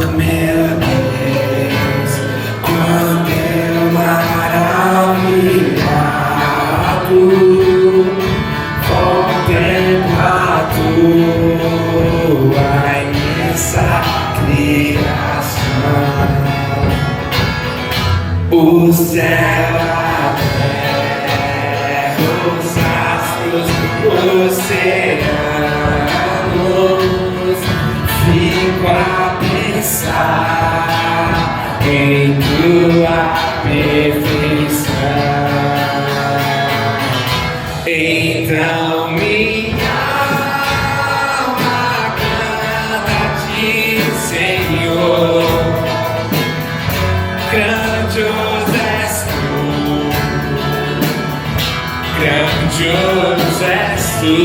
meu Deus, quando eu maravilhado contemplo a tua imensa criação, o céu, a terra, os astros, os oceanos. Fico a pensar em tua perfeição. Então minha alma canta a ti, Senhor. Grandioso és tu, grandioso és tu.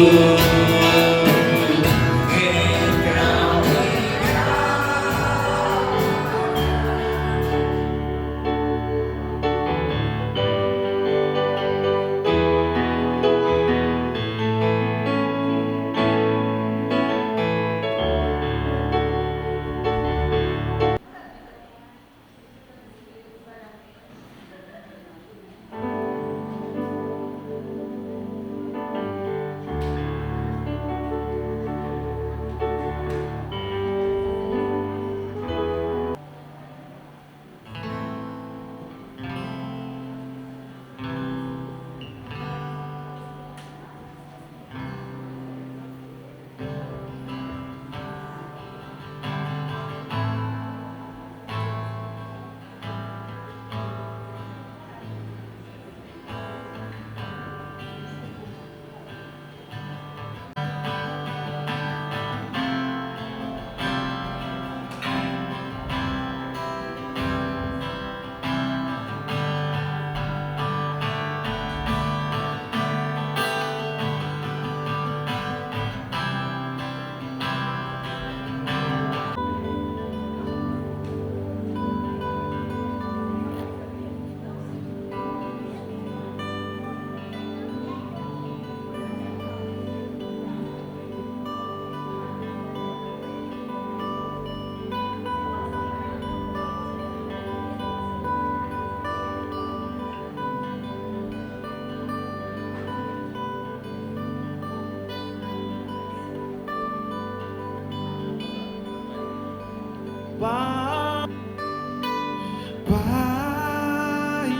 Pai,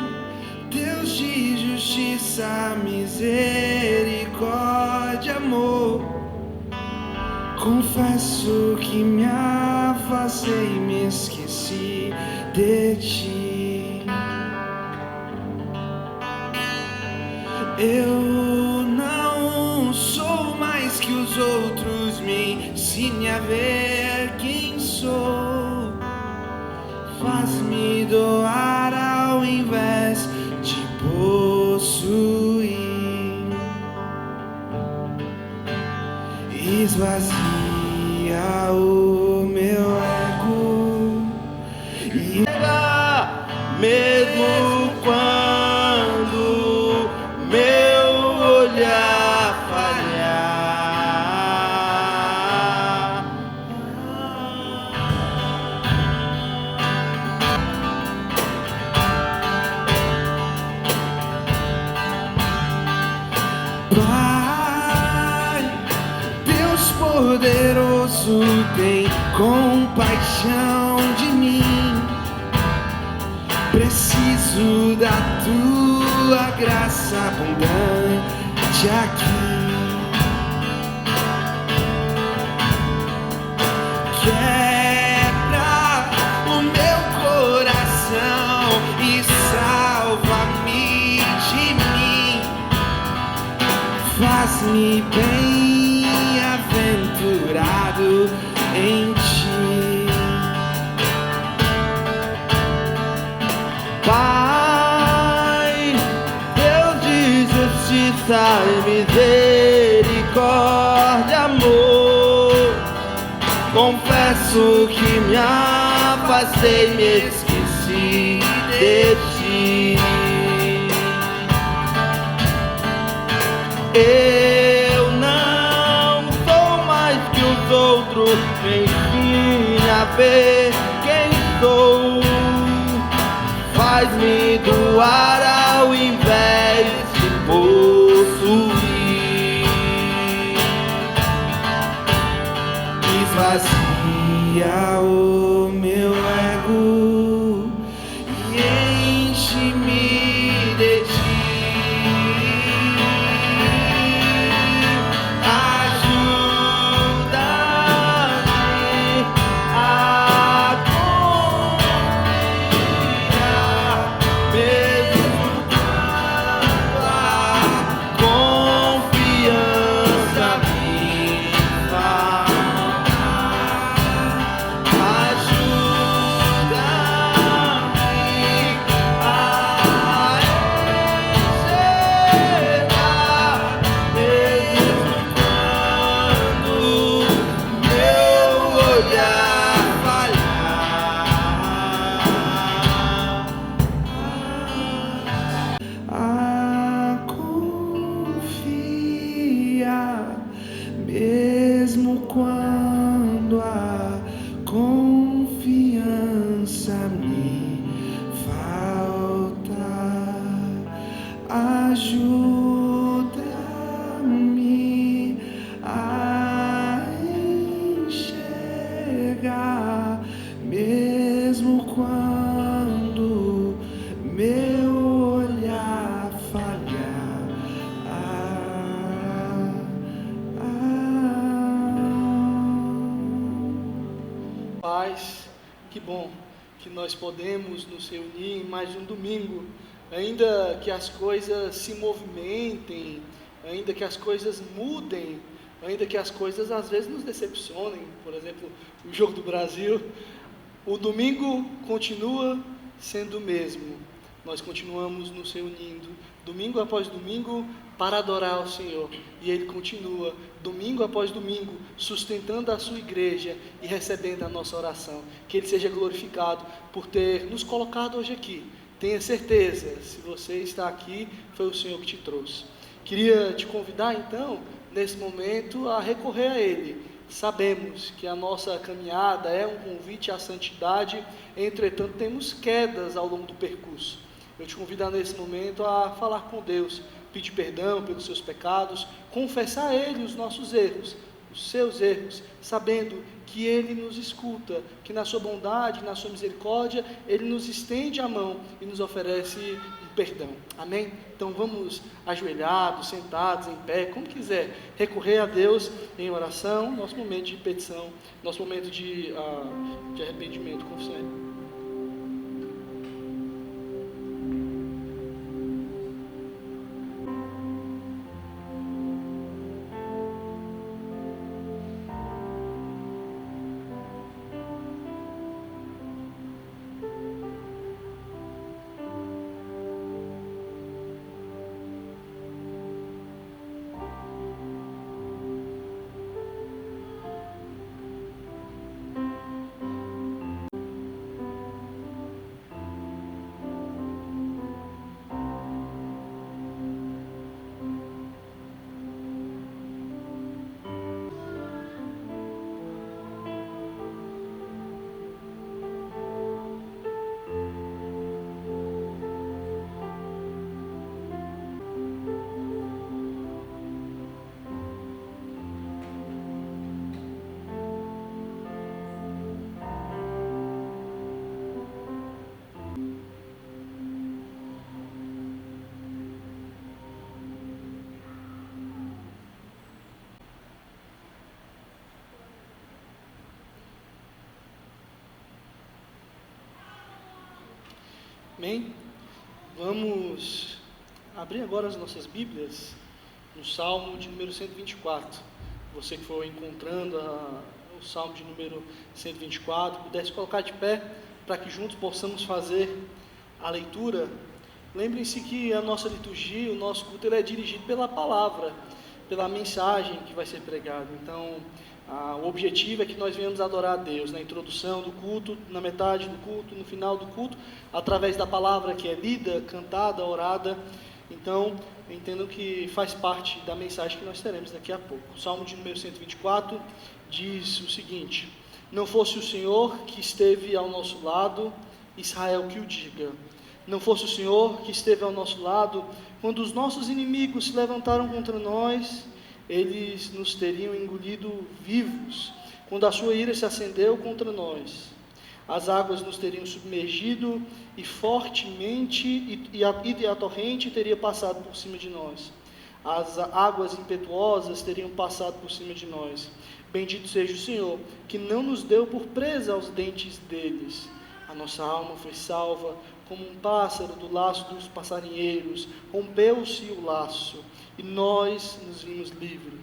Deus de justiça, misericórdia, amor, confesso que me afastei e me esqueci de ti. Eu não sou mais que os outros, me ensine a ver quem sou. Faz-me doar ao invés de possuir. Esvazia o meu ego e mesmo quando meu olhar falhar. Pai, Deus poderoso, tem compaixão de mim. Preciso da tua graça abundante aqui. Quebra o meu coração e salva-me de mim. Faz-me bem-aventurado em ti. Pai, Deus de justiça e misericórdia, amor, confesso que me afastei e me esqueci de ti. Eu não sou mais que os outros, me ensine a ver quem sou. Faz-me doar ao invés de possuir. Esvazia o meu ego e enche-me de ti. Ajuda-me a confiar, mesmo quando a confiança me falta. Ajuda-me a enxergar, mesmo quando meu olhar falhar. A confiar, mesmo quando a confiança me falta. Ajuda-me a enxergar, mesmo quando meu olhar falhar. Paz, que bom que nós podemos nos reunir em mais um domingo, ainda que as coisas se movimentem, ainda que as coisas mudem, ainda que as coisas às vezes nos decepcionem, por exemplo, o jogo do Brasil, o domingo continua sendo o mesmo. Nós continuamos nos reunindo, domingo após domingo, para adorar ao Senhor. E Ele continua, domingo após domingo, sustentando a sua igreja e recebendo a nossa oração. Que Ele seja glorificado por ter nos colocado hoje aqui. Tenha certeza, se você está aqui, foi o Senhor que te trouxe. Queria te convidar então, nesse momento, a recorrer a Ele. Sabemos que a nossa caminhada é um convite à santidade, entretanto temos quedas ao longo do percurso. Eu te convido nesse momento a falar com Deus, pedir perdão pelos seus pecados, confessar a Ele os nossos erros, os seus erros, sabendo que Ele nos escuta, que na sua bondade, na sua misericórdia, Ele nos estende a mão e nos oferece um perdão. Amém? Então vamos ajoelhados, sentados, em pé, como quiser, recorrer a Deus em oração, nosso momento de petição, nosso momento de arrependimento, confissão. Amém? Vamos abrir agora as nossas Bíblias no Salmo de número 124. Você que for encontrando o Salmo de número 124, pudesse colocar de pé para que juntos possamos fazer a leitura. Lembrem-se que a nossa liturgia, o nosso culto, ele é dirigido pela palavra, pela mensagem que vai ser pregada. Então, o objetivo é que nós venhamos adorar a Deus na introdução do culto, na metade do culto, no final do culto, através da palavra que é lida, cantada, orada. Então, entendam que faz parte da mensagem que nós teremos daqui a pouco. O Salmo de número 124 diz o seguinte: Não fosse o Senhor que esteve ao nosso lado, Israel que o diga. Não fosse o Senhor que esteve ao nosso lado, quando os nossos inimigos se levantaram contra nós, eles nos teriam engolido vivos. Quando a sua ira se acendeu contra nós, as águas nos teriam submergido e fortemente, e a torrente teria passado por cima de nós. As águas impetuosas teriam passado por cima de nós. Bendito seja o Senhor, que não nos deu por presa aos dentes deles. A nossa alma foi salva, como um pássaro do laço dos passarinheiros. Rompeu-se o laço, e nós nos vimos livres.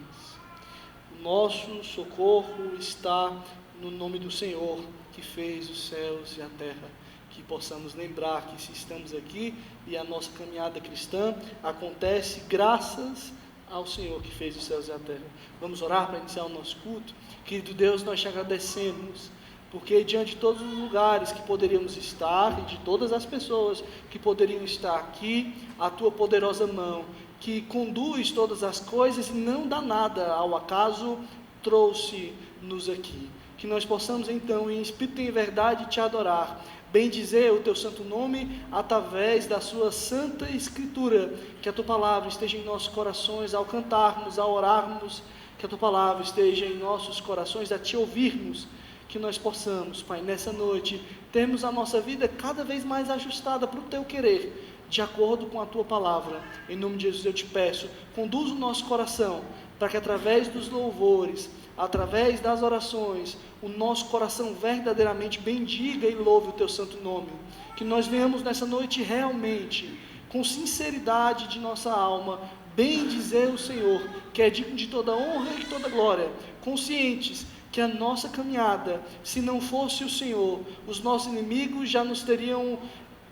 O nosso socorro está no nome do Senhor, que fez os céus e a terra. Que possamos lembrar que se estamos aqui e a nossa caminhada cristã acontece graças ao Senhor que fez os céus e a terra. Vamos orar para iniciar o nosso culto. Querido Deus, nós te agradecemos, porque diante de todos os lugares que poderíamos estar e de todas as pessoas que poderiam estar aqui, a tua poderosa mão, que conduz todas as coisas e não dá nada ao acaso, trouxe-nos aqui. Que nós possamos então, em espírito e em verdade, te adorar, bendizer o teu santo nome através da sua santa escritura, que a tua palavra esteja em nossos corações ao cantarmos, ao orarmos, que a tua palavra esteja em nossos corações a te ouvirmos, que nós possamos, Pai, nessa noite, termos a nossa vida cada vez mais ajustada para o teu querer, de acordo com a tua palavra. Em nome de Jesus eu te peço, conduz o nosso coração, para que através dos louvores, através das orações, o nosso coração verdadeiramente bendiga e louve o teu santo nome. Que nós venhamos nessa noite realmente, com sinceridade de nossa alma, bendizer o Senhor, que é digno de toda honra e de toda glória, conscientes que a nossa caminhada, se não fosse o Senhor, os nossos inimigos já nos teriam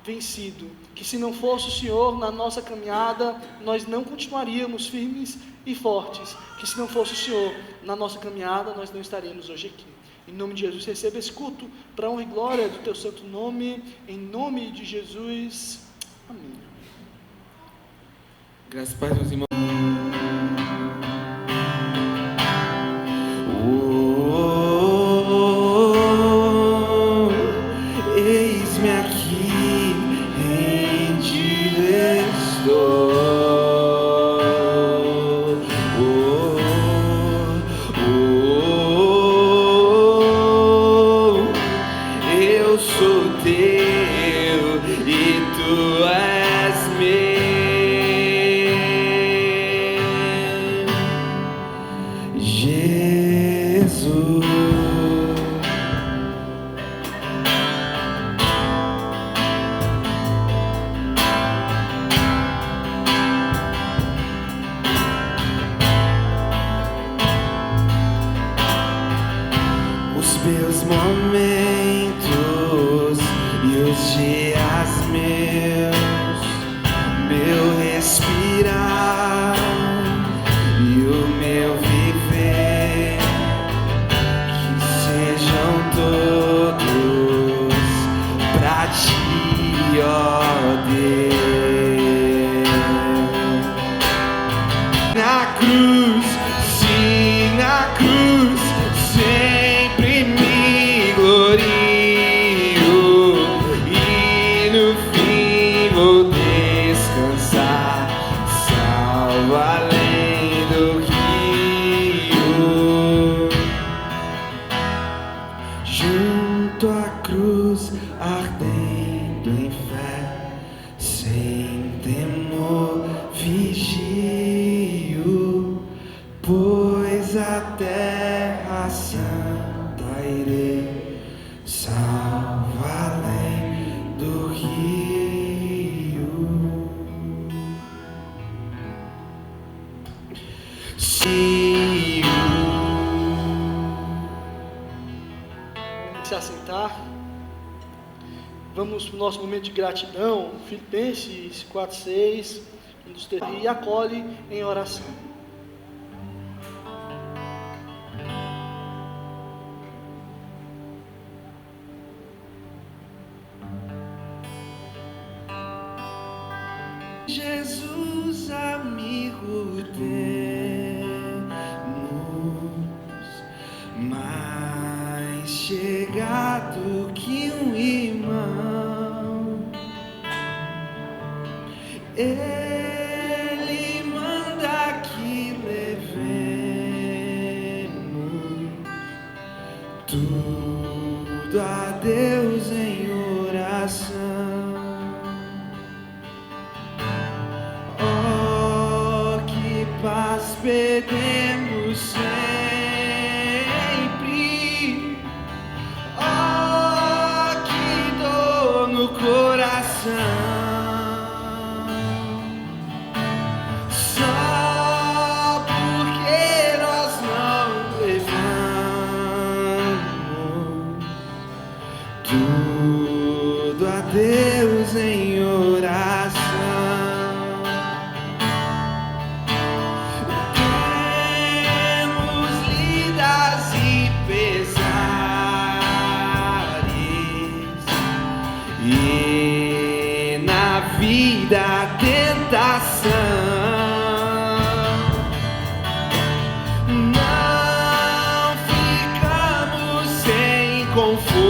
vencido, que se não fosse o Senhor na nossa caminhada, nós não continuaríamos firmes e fortes, que se não fosse o Senhor na nossa caminhada, nós não estaríamos hoje aqui. Em nome de Jesus, receba esse culto para a honra e glória do teu santo nome, em nome de Jesus, amém. Graças a Deus, meus irmãos. Eis-me aqui, rendido estou. Eu sou teu e tu és meu, Jesus. Meus momentos e os dias meus, meu respirar e o meu viver, que sejam todos pra ti, ó Deus. Na cruz, sim, na cruz, sempre me glorio e no fim vou descansar, salvo além do rio, junto à cruz ardendo em fé, sem temor vigio, pois a terra santa irei, salvo além do rio. Sim. Se assentar, vamos para o nosso momento de gratidão. Filipenses 4:6, e acolhe em oração. Jesus, amigo, temos mais Ele manda que levemos tudo a Deus em oração. Oh, que paz pedimos sempre. Oh, que dor no coração. Só porque nós não levamos tudo a Deus em oração. Temos lidas e pesares, e na vida a tentação. Não ficamos sem conforto,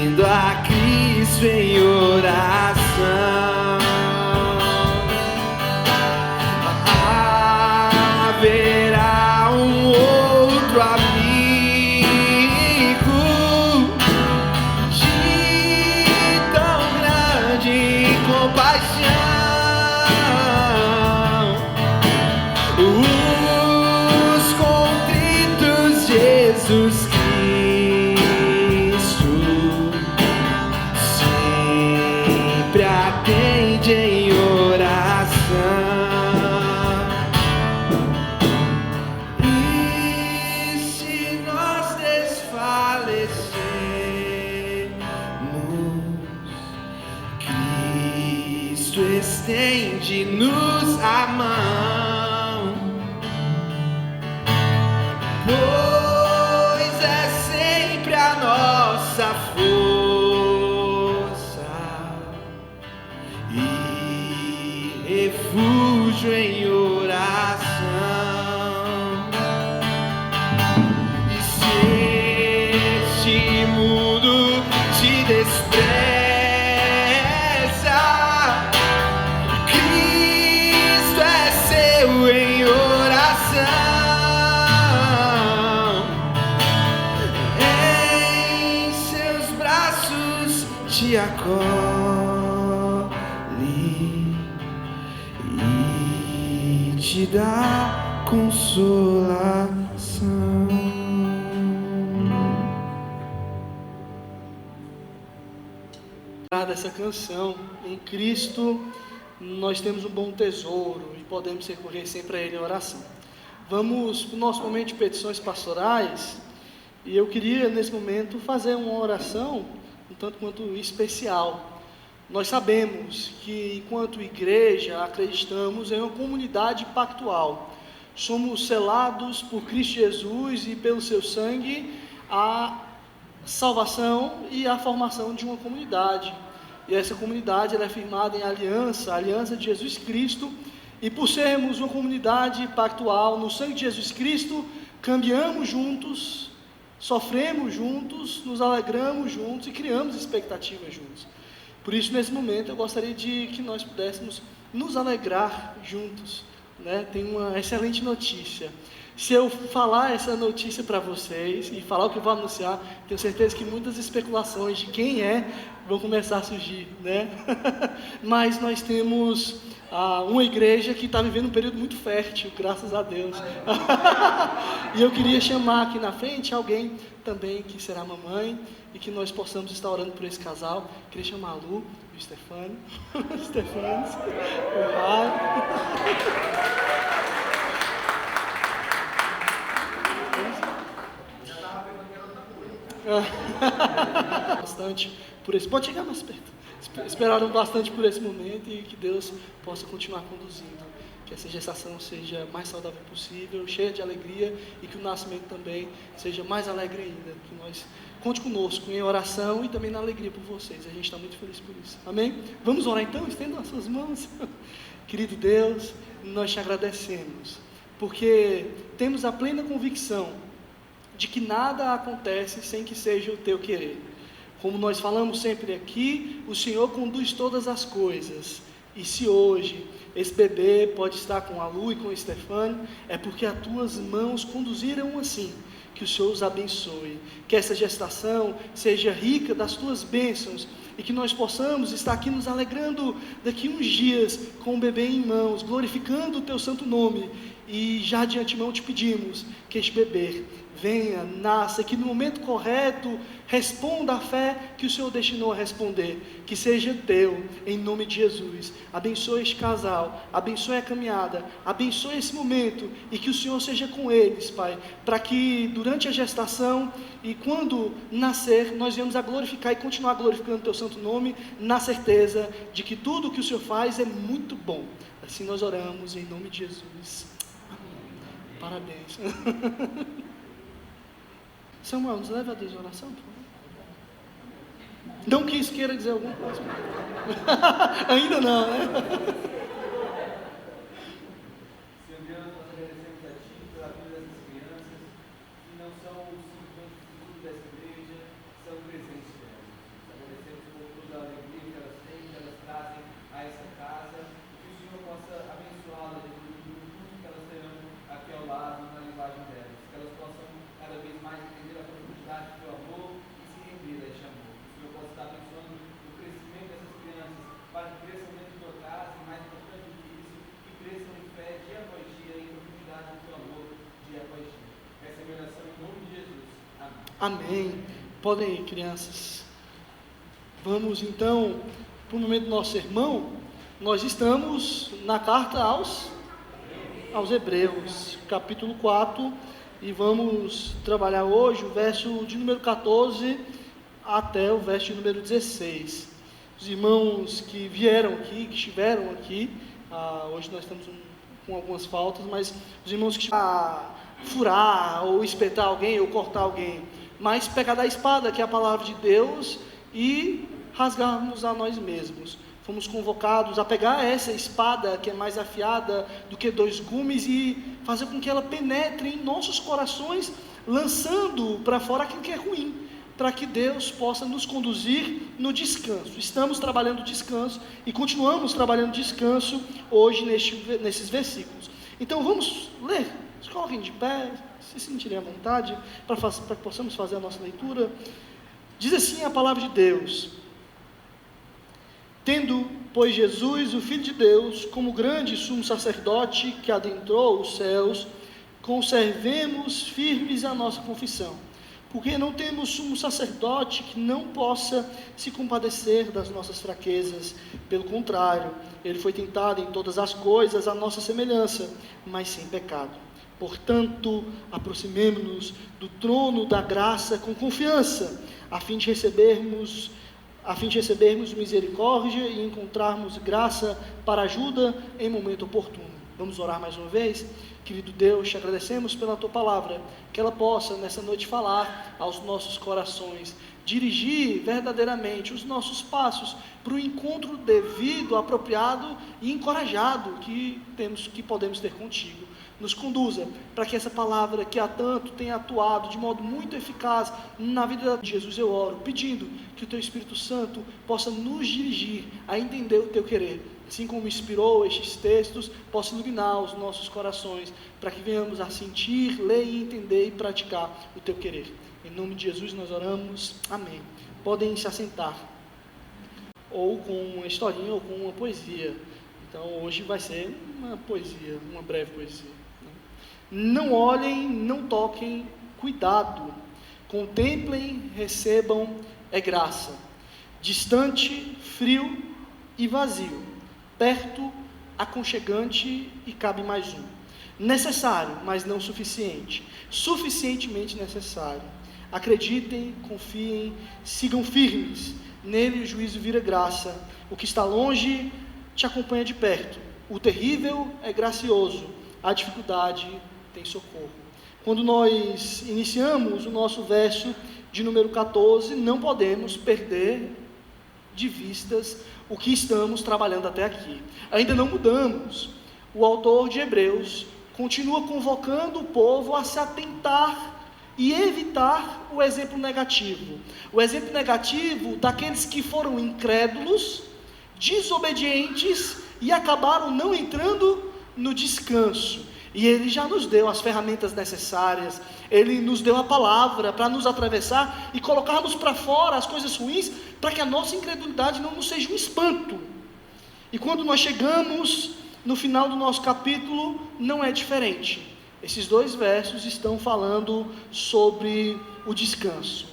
indo a Cristo em oração. Haverá um outro amigo de tão grande compaixão. Os contritos Jesus Cristo sempre atende em oração. E se nós desfalecermos, Cristo estende-nos a mão, pois é sempre a nossa força e refúgio em oração. E se este mundo te despreza, Cristo é seu em oração. Em seus braços te acolhe e te dá consolação. Dessa canção, em Cristo nós temos um bom tesouro e podemos recorrer sempre a Ele em oração. Vamos para o nosso momento de petições pastorais, e eu queria nesse momento fazer uma oração um tanto quanto especial. Nós sabemos que enquanto igreja acreditamos em uma comunidade pactual. Somos selados por Cristo Jesus e pelo seu sangue a salvação e a formação de uma comunidade. E essa comunidade ela é firmada em aliança, a aliança de Jesus Cristo. E por sermos uma comunidade pactual no sangue de Jesus Cristo, caminhamos juntos, sofremos juntos, nos alegramos juntos e criamos expectativas juntos. Por isso, nesse momento, eu gostaria de que nós pudéssemos nos alegrar juntos, né? Tem uma excelente notícia. Se eu falar essa notícia para vocês e falar o que eu vou anunciar, tenho certeza que muitas especulações de quem é vão começar a surgir, né? Mas nós temos uma igreja que está vivendo um período muito fértil, graças a Deus. E eu queria chamar aqui na frente alguém também que será mamãe e que nós possamos estar orando por esse casal. Queria chamar a Lu e o Stefano, Stefanes, o Rai. Bastante por esse. Pode chegar mais perto. Esperaram bastante por esse momento e que Deus possa continuar conduzindo. Que essa gestação seja mais saudável possível, cheia de alegria, e que o nascimento também seja mais alegre ainda. Que nós conte conosco em oração e também na alegria por vocês. A gente está muito feliz por isso. Amém? Vamos orar então? Estendam as suas mãos. Querido Deus, nós te agradecemos, porque temos a plena convicção de que nada acontece sem que seja o teu querer. Como nós falamos sempre aqui, o Senhor conduz todas as coisas. E se hoje esse bebê pode estar com a Lu e com o Stefano, é porque as tuas mãos conduziram assim. Que o Senhor os abençoe, que essa gestação seja rica das tuas bênçãos, e que nós possamos estar aqui nos alegrando daqui uns dias, com o bebê em mãos, glorificando o teu santo nome, e já de antemão te pedimos, que este bebê venha, nasça, que no momento correto, responda a fé que o Senhor destinou a responder, que seja teu, em nome de Jesus. Abençoe este casal, abençoe a caminhada, abençoe esse momento, e que o Senhor seja com eles, Pai, para que durante a gestação e quando nascer, nós venhamos a glorificar e continuar glorificando o teu santo nome, na certeza de que tudo o que o Senhor faz é muito bom. Assim nós oramos em nome de Jesus. Amém. Parabéns. Samuel, nos leva a Deus em oração, por favor. Não que isso queira dizer alguma coisa. Ainda não, né? Senhor Deus, nós agradecemos a Ti pela vida dessas crianças, que não são simplesmente fruto dessa igreja, são presentes delas. Agradecemos por toda a alegria que elas têm, que elas trazem a essa casa, e que o Senhor possa abençoá-las no tudo que elas terão aqui ao lado, na linguagem delas, que elas possam cada vez mais entender a profundidade do teu amor e se render a este amor. Que o Senhor possa estar abençoando o crescimento dessas crianças, para que cresçam dentro da tua casa, e mais importante do que isso, que cresçam em fé dia após dia, em profundidade do teu amor dia após dia. Essa é a minha oração em nome de Jesus. Amém. Amém. Podem ir, crianças. Vamos então para o momento do nosso sermão. Nós estamos na carta aos Hebreus, capítulo 4, e vamos trabalhar hoje o verso de número 14 até o verso de número 16. Os irmãos que vieram aqui, que estiveram aqui, hoje nós estamos com algumas faltas, mas os irmãos que estiveram a furar, ou espetar alguém, ou cortar alguém, mas pegar da espada, que é a palavra de Deus, e rasgarmos a nós mesmos. Fomos convocados a pegar essa espada, que é mais afiada do que 2 gumes, e fazer com que ela penetre em nossos corações, lançando para fora aquilo que é ruim, para que Deus possa nos conduzir no descanso. Estamos trabalhando descanso e continuamos trabalhando descanso hoje nesses versículos. Então vamos ler, se coloquem de pé, se sentirem à vontade, para que possamos fazer a nossa leitura. Diz assim a palavra de Deus: tendo, pois, Jesus, o Filho de Deus, como grande sumo sacerdote que adentrou os céus, conservemos firmes a nossa confissão, porque não temos sumo sacerdote que não possa se compadecer das nossas fraquezas. Pelo contrário, ele foi tentado em todas as coisas à nossa semelhança, mas sem pecado. Portanto, aproximemo-nos do trono da graça com confiança, a fim de recebermos misericórdia e encontrarmos graça para ajuda em momento oportuno. Vamos orar mais uma vez? Querido Deus, te agradecemos pela tua palavra, que ela possa nessa noite falar aos nossos corações, dirigir verdadeiramente os nossos passos para o encontro devido, apropriado e encorajado que podemos ter contigo. Nos conduza para que essa palavra que há tanto tenha atuado de modo muito eficaz na vida de Jesus. Eu oro pedindo que o teu Espírito Santo possa nos dirigir a entender o teu querer, assim como inspirou estes textos, possa iluminar os nossos corações, para que venhamos a sentir, ler, entender e praticar o teu querer. Em nome de Jesus nós oramos, amém. Podem se assentar, ou com uma historinha ou com uma poesia. Então hoje vai ser uma poesia, uma breve poesia. Não olhem, não toquem, cuidado, contemplem, recebam, é graça. Distante, frio e vazio, perto, aconchegante e cabe mais um. Necessário, mas não suficiente, suficientemente necessário. Acreditem, confiem, sigam firmes, nele o juízo vira graça. O que está longe te acompanha de perto. O terrível é gracioso, a dificuldade tem socorro. Quando nós iniciamos o nosso verso de número 14, não podemos perder de vistas o que estamos trabalhando até aqui. Ainda não mudamos. O autor de Hebreus continua convocando o povo a se atentar e evitar o exemplo negativo. O exemplo negativo daqueles que foram incrédulos, desobedientes e acabaram não entrando no descanso. E Ele já nos deu as ferramentas necessárias, Ele nos deu a palavra para nos atravessar e colocarmos para fora as coisas ruins, para que a nossa incredulidade não nos seja um espanto. E quando nós chegamos no final do nosso capítulo, não é diferente. Esses 2 versos estão falando sobre o descanso.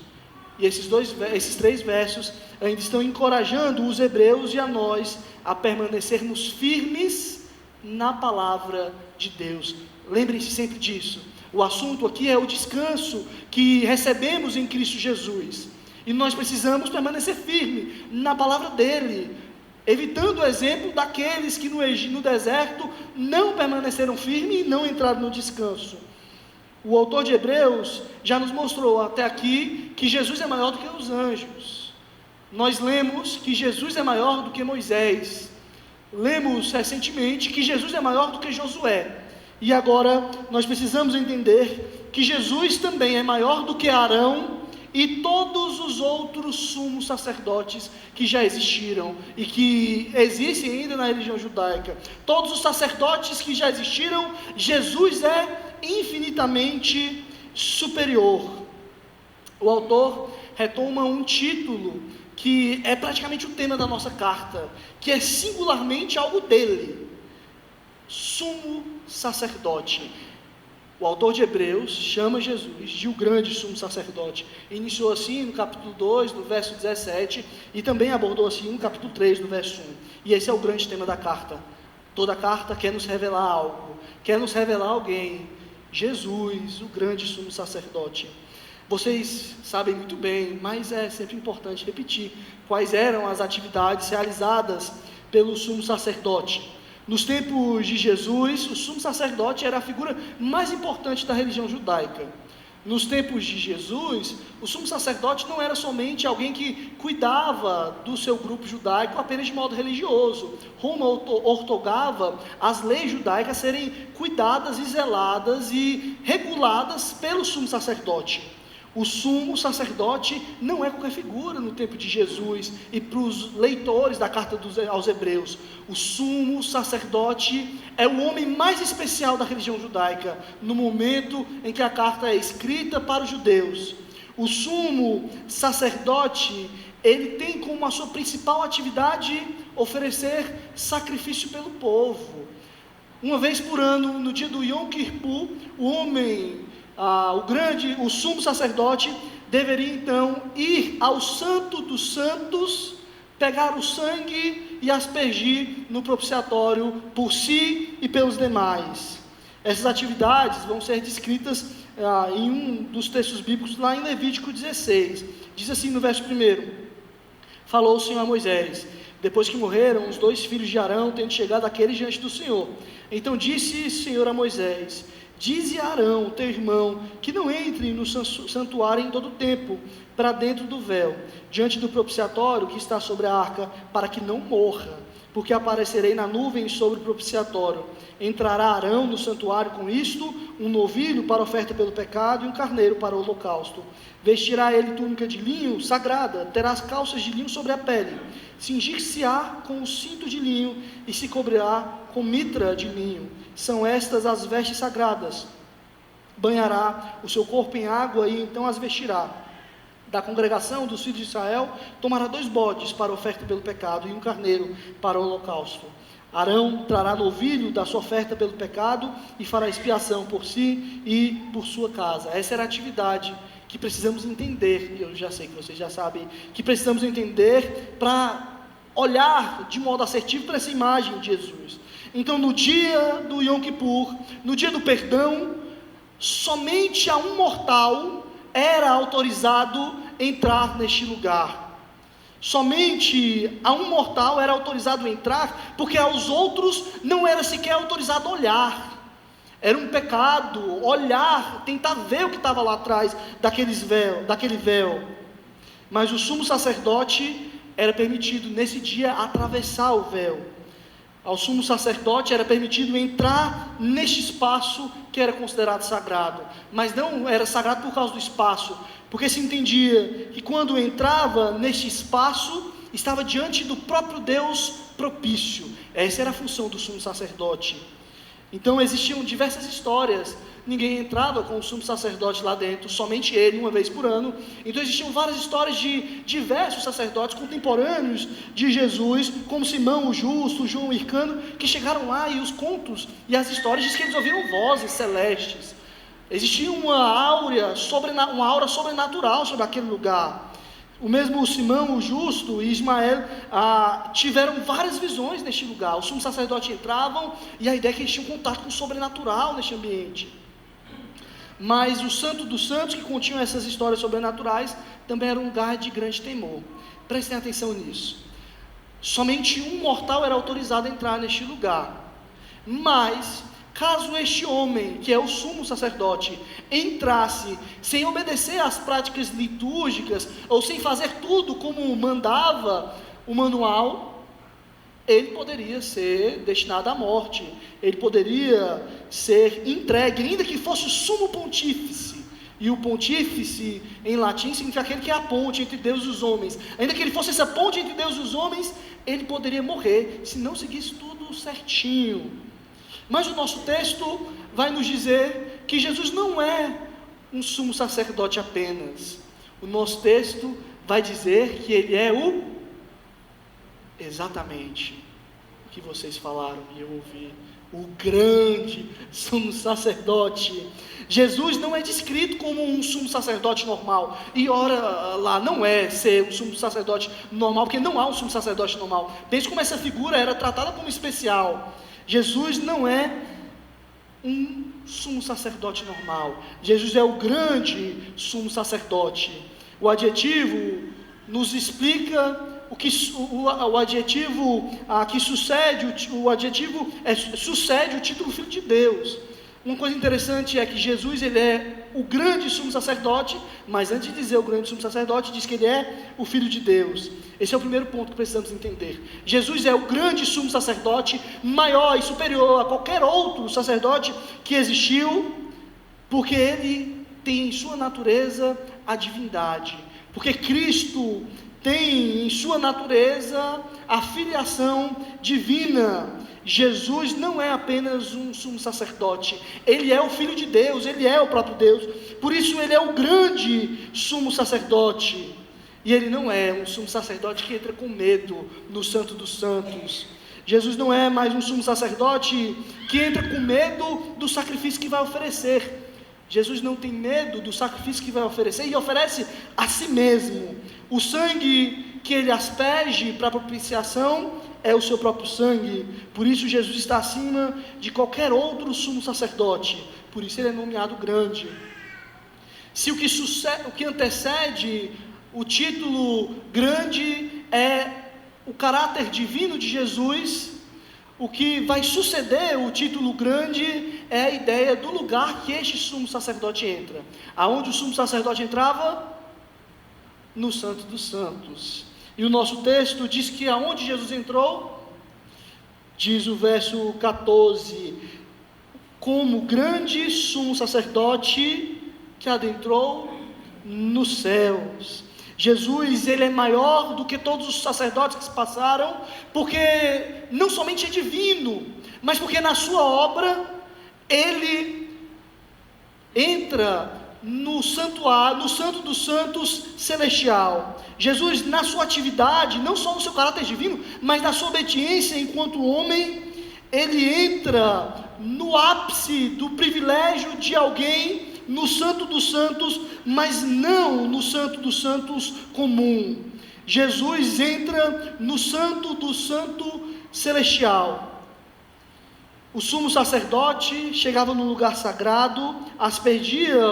E esses 3 versos ainda estão encorajando os hebreus e a nós a permanecermos firmes na palavra de Deus. Lembrem-se sempre disso. O assunto aqui é o descanso que recebemos em Cristo Jesus. E nós precisamos permanecer firme na palavra dele, evitando o exemplo daqueles que no deserto não permaneceram firmes e não entraram no descanso. O autor de Hebreus já nos mostrou até aqui que Jesus é maior do que os anjos. Nós lemos que Jesus é maior do que Moisés. Lemos recentemente que Jesus é maior do que Josué. E agora nós precisamos entender que Jesus também é maior do que Arão e todos os outros sumos sacerdotes que já existiram e que existem ainda na religião judaica. Todos os sacerdotes que já existiram, Jesus é infinitamente superior. O autor retoma um título que é praticamente o tema da nossa carta, que é singularmente algo dele: sumo sacerdote. O autor de Hebreus chama Jesus de o grande sumo sacerdote. Iniciou assim no capítulo 2, no verso 17, e também abordou assim no capítulo 3, no verso 1. E esse é o grande tema da carta. Toda carta quer nos revelar algo, quer nos revelar alguém. Jesus, o grande sumo sacerdote. Vocês sabem muito bem, mas é sempre importante repetir quais eram as atividades realizadas pelo sumo sacerdote. Nos tempos de Jesus, o sumo sacerdote era a figura mais importante da religião judaica. Nos tempos de Jesus, o sumo sacerdote não era somente alguém que cuidava do seu grupo judaico apenas de modo religioso. Roma ortogava as leis judaicas serem cuidadas e zeladas e reguladas pelo sumo sacerdote. O sumo sacerdote não é qualquer figura no tempo de Jesus e para os leitores da carta aos Hebreus. O sumo sacerdote é o homem mais especial da religião judaica no momento em que a carta é escrita para os judeus. O sumo sacerdote, ele tem como a sua principal atividade oferecer sacrifício pelo povo. Uma vez por ano, no dia do Yom Kippur, o sumo sacerdote deveria então ir ao Santo dos Santos, pegar o sangue e aspergir no propiciatório por si e pelos demais. Essas atividades vão ser descritas em um dos textos bíblicos lá em Levítico 16. Diz assim no verso 1: falou o Senhor a Moisés, depois que morreram os 2 filhos de Arão, tendo chegado aqueles diante do Senhor. Então disse o Senhor a Moisés: dize a Arão, teu irmão, que não entre no santuário em todo o tempo, para dentro do véu, diante do propiciatório que está sobre a arca, para que não morra, porque aparecerei na nuvem sobre o propiciatório. Entrará Arão no santuário com isto, um novilho para oferta pelo pecado e um carneiro para o holocausto. Vestirá ele túnica de linho sagrada, terá as calças de linho sobre a pele, cingir-se-á com o cinto de linho e se cobrirá com mitra de linho. São estas as vestes sagradas. Banhará o seu corpo em água e então as vestirá. Da congregação dos filhos de Israel tomará 2 bodes para oferta pelo pecado e um carneiro para o holocausto. Arão trará novilho da sua oferta pelo pecado e fará expiação por si e por sua casa. Essa era a atividade que precisamos entender, e eu já sei que vocês já sabem, que precisamos entender para olhar de modo assertivo para essa imagem de Jesus. Então, no dia do Yom Kippur, no dia do perdão, somente a um mortal era autorizado entrar neste lugar. Somente a um mortal era autorizado entrar, porque aos outros não era sequer autorizado olhar. Era um pecado olhar, tentar ver o que estava lá atrás daquele véu. Mas o sumo sacerdote era permitido nesse dia atravessar o véu. Ao sumo sacerdote era permitido entrar neste espaço que era considerado sagrado, mas não era sagrado por causa do espaço, porque se entendia que quando entrava neste espaço, estava diante do próprio Deus propício. Essa era a função do sumo sacerdote. Então existiam diversas histórias. Ninguém entrava com o sumo sacerdote lá dentro, somente ele, uma vez por ano. Então existiam várias histórias de diversos sacerdotes contemporâneos de Jesus, como Simão o Justo, João o Hircano, que chegaram lá, e os contos e as histórias dizem que eles ouviram vozes celestes. Existia uma aura sobrenatural sobre aquele lugar. O mesmo Simão o Justo e Ismael tiveram várias visões neste lugar. Os sumos sacerdotes entravam, e a ideia é que eles tinham contato com o sobrenatural neste ambiente. Mas o Santo dos Santos, que continham essas histórias sobrenaturais, também era um lugar de grande temor. Prestem atenção nisso. Somente um mortal era autorizado a entrar neste lugar. Mas, caso este homem, que é o sumo sacerdote, entrasse sem obedecer às práticas litúrgicas, ou sem fazer tudo como mandava o manual, ele poderia ser destinado à morte, ele poderia ser entregue, ainda que fosse o sumo pontífice. E o pontífice, em latim, significa aquele que é a ponte entre Deus e os homens. Ainda que ele fosse essa ponte entre Deus e os homens, ele poderia morrer, se não seguisse tudo certinho. Mas o nosso texto vai nos dizer que Jesus não é um sumo sacerdote apenas. O nosso texto vai dizer que ele é exatamente o que vocês falaram e eu ouvi, o grande sumo sacerdote. Jesus não é descrito como um sumo sacerdote normal, e ora lá, não é ser um sumo sacerdote normal, porque não há um sumo sacerdote normal. Pense como essa figura era tratada como especial. Jesus não é um sumo sacerdote normal. Jesus é o grande sumo sacerdote. O adjetivo nos explica o adjetivo que sucede, o adjetivo sucede o título Filho de Deus. Uma coisa interessante é que Jesus, ele é o grande sumo sacerdote, mas antes de dizer o grande sumo sacerdote, diz que ele é o Filho de Deus. Esse é o primeiro ponto que precisamos entender. Jesus é o grande sumo sacerdote, maior e superior a qualquer outro sacerdote que existiu, porque ele tem em sua natureza a divindade, porque Cristo tem em sua natureza a filiação divina. Jesus não é apenas um sumo sacerdote, ele é o Filho de Deus, ele é o próprio Deus, por isso ele é o grande sumo sacerdote, e ele não é um sumo sacerdote que entra com medo no Santo dos Santos. Jesus não é mais um sumo sacerdote que entra com medo do sacrifício que vai oferecer. Jesus não tem medo do sacrifício que vai oferecer, e oferece a si mesmo. O sangue que ele asperge para a propiciação é o seu próprio sangue. Por isso Jesus está acima de qualquer outro sumo sacerdote, por isso ele é nomeado grande. Se o que antecede o título grande é o caráter divino de Jesus, o que vai suceder o título grande é a ideia do lugar que este sumo sacerdote entra. Aonde o sumo sacerdote entrava? No Santo dos Santos. E o nosso texto diz que aonde Jesus entrou? Diz o verso 14: como grande sumo sacerdote que adentrou nos céus. Jesus, ele é maior do que todos os sacerdotes que se passaram, porque não somente é divino, mas porque na sua obra, ele entra no santuário, no Santo dos Santos celestial. Jesus, na sua atividade, não só no seu caráter divino, mas na sua obediência enquanto homem, ele entra no ápice do privilégio de alguém no Santo dos Santos, mas não no Santo dos Santos comum. Jesus entra no Santo do Santo celestial. O sumo sacerdote chegava no lugar sagrado, aspergia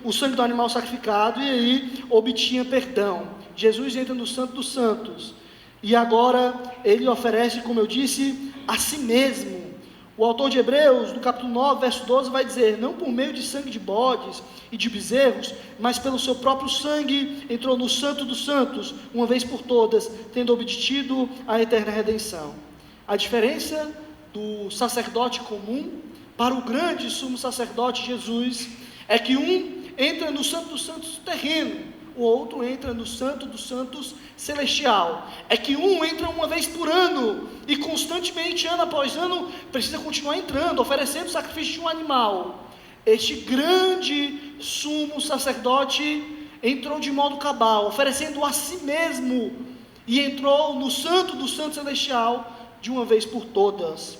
o sangue do animal sacrificado, e aí obtinha perdão. Jesus entra no Santo dos Santos, e agora ele oferece, como eu disse, a si mesmo. O autor de Hebreus, no capítulo 9, verso 12, vai dizer: não por meio de sangue de bodes e de bezerros, mas pelo seu próprio sangue entrou no Santo dos Santos, uma vez por todas, tendo obtido a eterna redenção. A diferença do sacerdote comum para o grande sumo sacerdote Jesus é que um entra no Santo dos Santos terreno, o outro entra no Santo dos Santos celestial. É que um entra uma vez por ano e constantemente, ano após ano, precisa continuar entrando, oferecendo sacrifício de um animal. Este grande sumo sacerdote entrou de modo cabal, oferecendo a si mesmo, e entrou no Santo do Santo Celestial de uma vez por todas.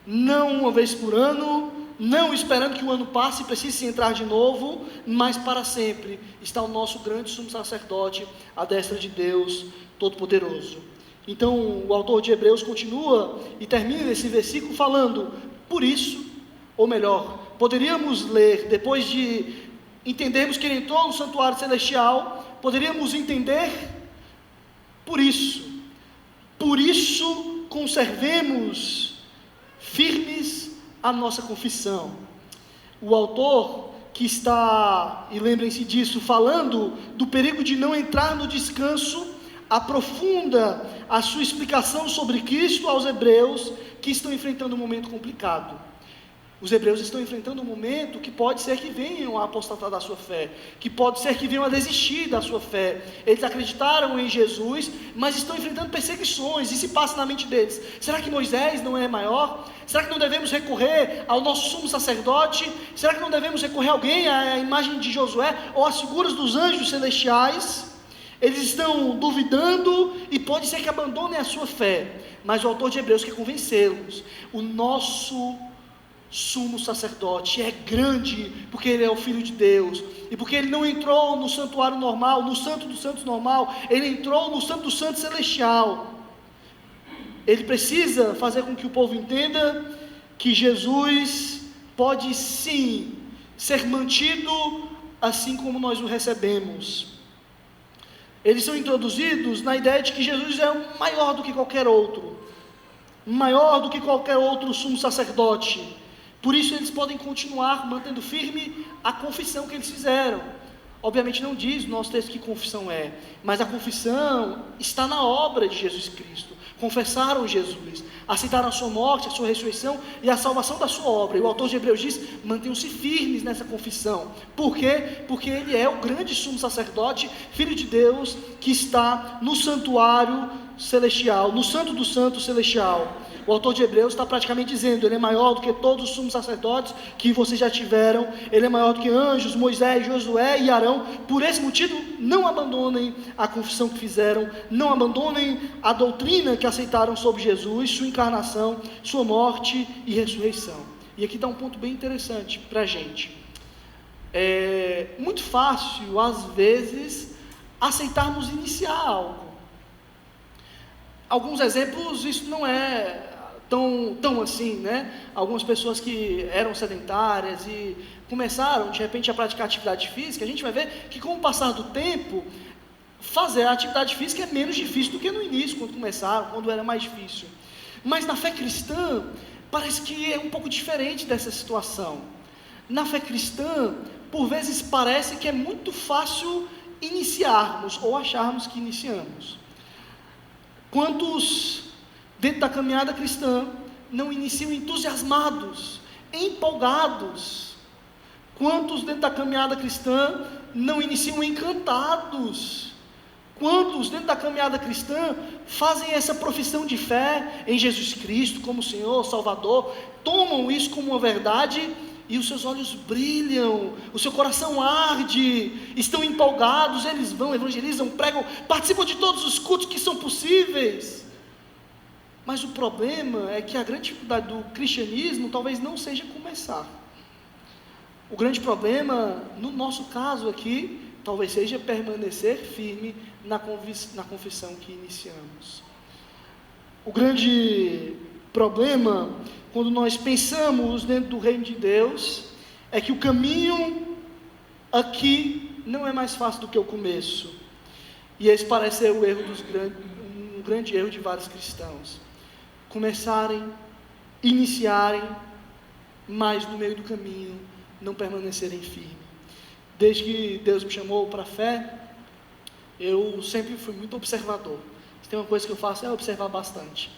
Não uma vez por ano, não esperando que o ano passe e precise entrar de novo, mas para sempre está o nosso grande sumo sacerdote à destra de Deus Todo-Poderoso. Então o autor de Hebreus continua e termina esse versículo falando: por isso, ou melhor, poderíamos ler, depois de entendermos que ele entrou no santuário celestial, poderíamos entender: por isso conservemos firmes a nossa confissão. O autor que está, e lembrem-se disso, falando do perigo de não entrar no descanso, aprofunda a sua explicação sobre Cristo aos hebreus que estão enfrentando um momento complicado. Os hebreus estão enfrentando um momento que pode ser que venham a apostatar da sua fé, que pode ser que venham a desistir da sua fé. Eles acreditaram em Jesus, mas estão enfrentando perseguições, e se passa na mente deles: será que Moisés não é maior? Será que não devemos recorrer ao nosso sumo sacerdote? Será que não devemos recorrer a alguém, à imagem de Josué, ou às figuras dos anjos celestiais? Eles estão duvidando e pode ser que abandonem a sua fé, mas o autor de Hebreus quer convencê-los: o nosso sumo sacerdote é grande, porque ele é o Filho de Deus, e porque ele não entrou no santuário normal, no Santo dos Santos normal, ele entrou no Santo dos Santos celestial. Ele precisa fazer com que o povo entenda que Jesus pode sim ser mantido assim como nós o recebemos. Eles são introduzidos na ideia de que Jesus é maior do que qualquer outro, maior do que qualquer outro sumo sacerdote. Por isso eles podem continuar mantendo firme a confissão que eles fizeram. Obviamente não diz no nosso texto que confissão é, mas a confissão está na obra de Jesus Cristo. Confessaram Jesus, aceitaram a sua morte, a sua ressurreição e a salvação da sua obra. E o autor de Hebreus diz: mantenham-se firmes nessa confissão. Por quê? Porque ele é o grande sumo sacerdote, Filho de Deus, que está no santuário celestial, no Santo do Santo celestial. O autor de Hebreus está praticamente dizendo: ele é maior do que todos os sumos sacerdotes que vocês já tiveram, ele é maior do que anjos, Moisés, Josué e Arão. Por esse motivo, não abandonem a confissão que fizeram, não abandonem a doutrina que aceitaram sobre Jesus, sua encarnação, sua morte e ressurreição. E aqui dá um ponto bem interessante para a gente. É muito fácil, às vezes, aceitarmos iniciar algo. Alguns exemplos, isso não é tão assim, né? Algumas pessoas que eram sedentárias e começaram de repente a praticar atividade física, a gente vai ver que com o passar do tempo, fazer a atividade física é menos difícil do que no início, quando começaram, quando era mais difícil. Mas na fé cristã, parece que é um pouco diferente dessa situação. Na fé cristã, por vezes parece que é muito fácil iniciarmos ou acharmos que iniciamos. Quantos dentro da caminhada cristã não iniciam entusiasmados, empolgados? Quantos dentro da caminhada cristã não iniciam encantados? Quantos dentro da caminhada cristã fazem essa profissão de fé em Jesus Cristo como Senhor, Salvador, tomam isso como uma verdade e os seus olhos brilham, o seu coração arde, estão empolgados, eles vão, evangelizam, pregam, participam de todos os cultos que são possíveis? Mas o problema é que a grande dificuldade do cristianismo talvez não seja começar. O grande problema, no nosso caso aqui, talvez seja permanecer firme na confissão que iniciamos. O grande problema, quando nós pensamos dentro do reino de Deus, é que o caminho aqui não é mais fácil do que o começo. E esse parece ser o erro um grande erro de vários cristãos. Começarem, iniciarem, mas no meio do caminho não permanecerem firmes. Desde que Deus me chamou para a fé, eu sempre fui muito observador, Se tem uma coisa que eu faço é observar bastante.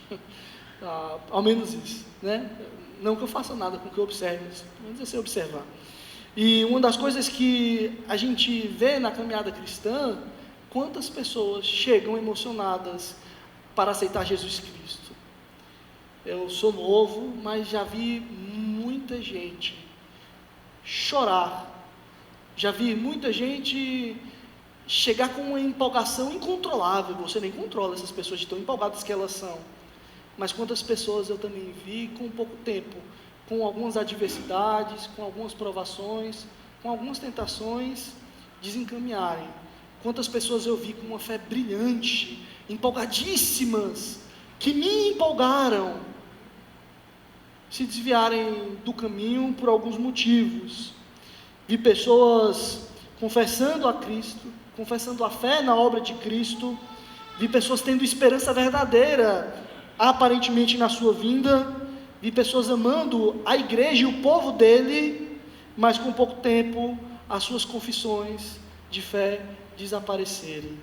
Ao menos isso, né? Não que eu faça nada com o que eu observe, mas pelo menos é se observar. E uma das coisas que a gente vê na caminhada cristã, quantas pessoas chegam emocionadas para aceitar Jesus Cristo. Eu sou novo, mas já vi muita gente chorar, já vi muita gente chegar com uma empolgação incontrolável. Você nem controla essas pessoas de tão empolgadas que elas são. Mas quantas pessoas eu também vi com pouco tempo, com algumas adversidades, com algumas provações, com algumas tentações, desencaminharem. Quantas pessoas eu vi com uma fé brilhante, empolgadíssimas, que me empolgaram, se desviarem do caminho por alguns motivos. Vi pessoas confessando a Cristo, confessando a fé na obra de Cristo, vi pessoas tendo esperança verdadeira, aparentemente na sua vinda, vi pessoas amando a igreja e o povo dele, mas com pouco tempo as suas confissões de fé desaparecerem.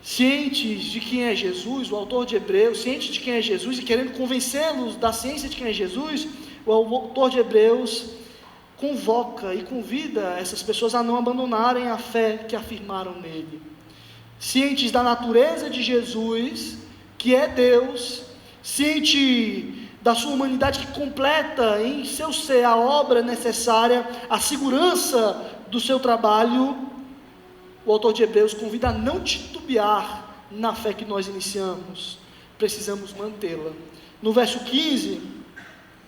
Cientes de quem é Jesus, o autor de Hebreus, ciente de quem é Jesus e querendo convencê-los da ciência de quem é Jesus, o autor de Hebreus convoca e convida essas pessoas a não abandonarem a fé que afirmaram nele. Cientes da natureza de Jesus, que é Deus, ciente da sua humanidade que completa em seu ser a obra necessária, a segurança do seu trabalho, o autor de Hebreus convida a não titubear na fé que nós iniciamos, precisamos mantê-la. No verso 15,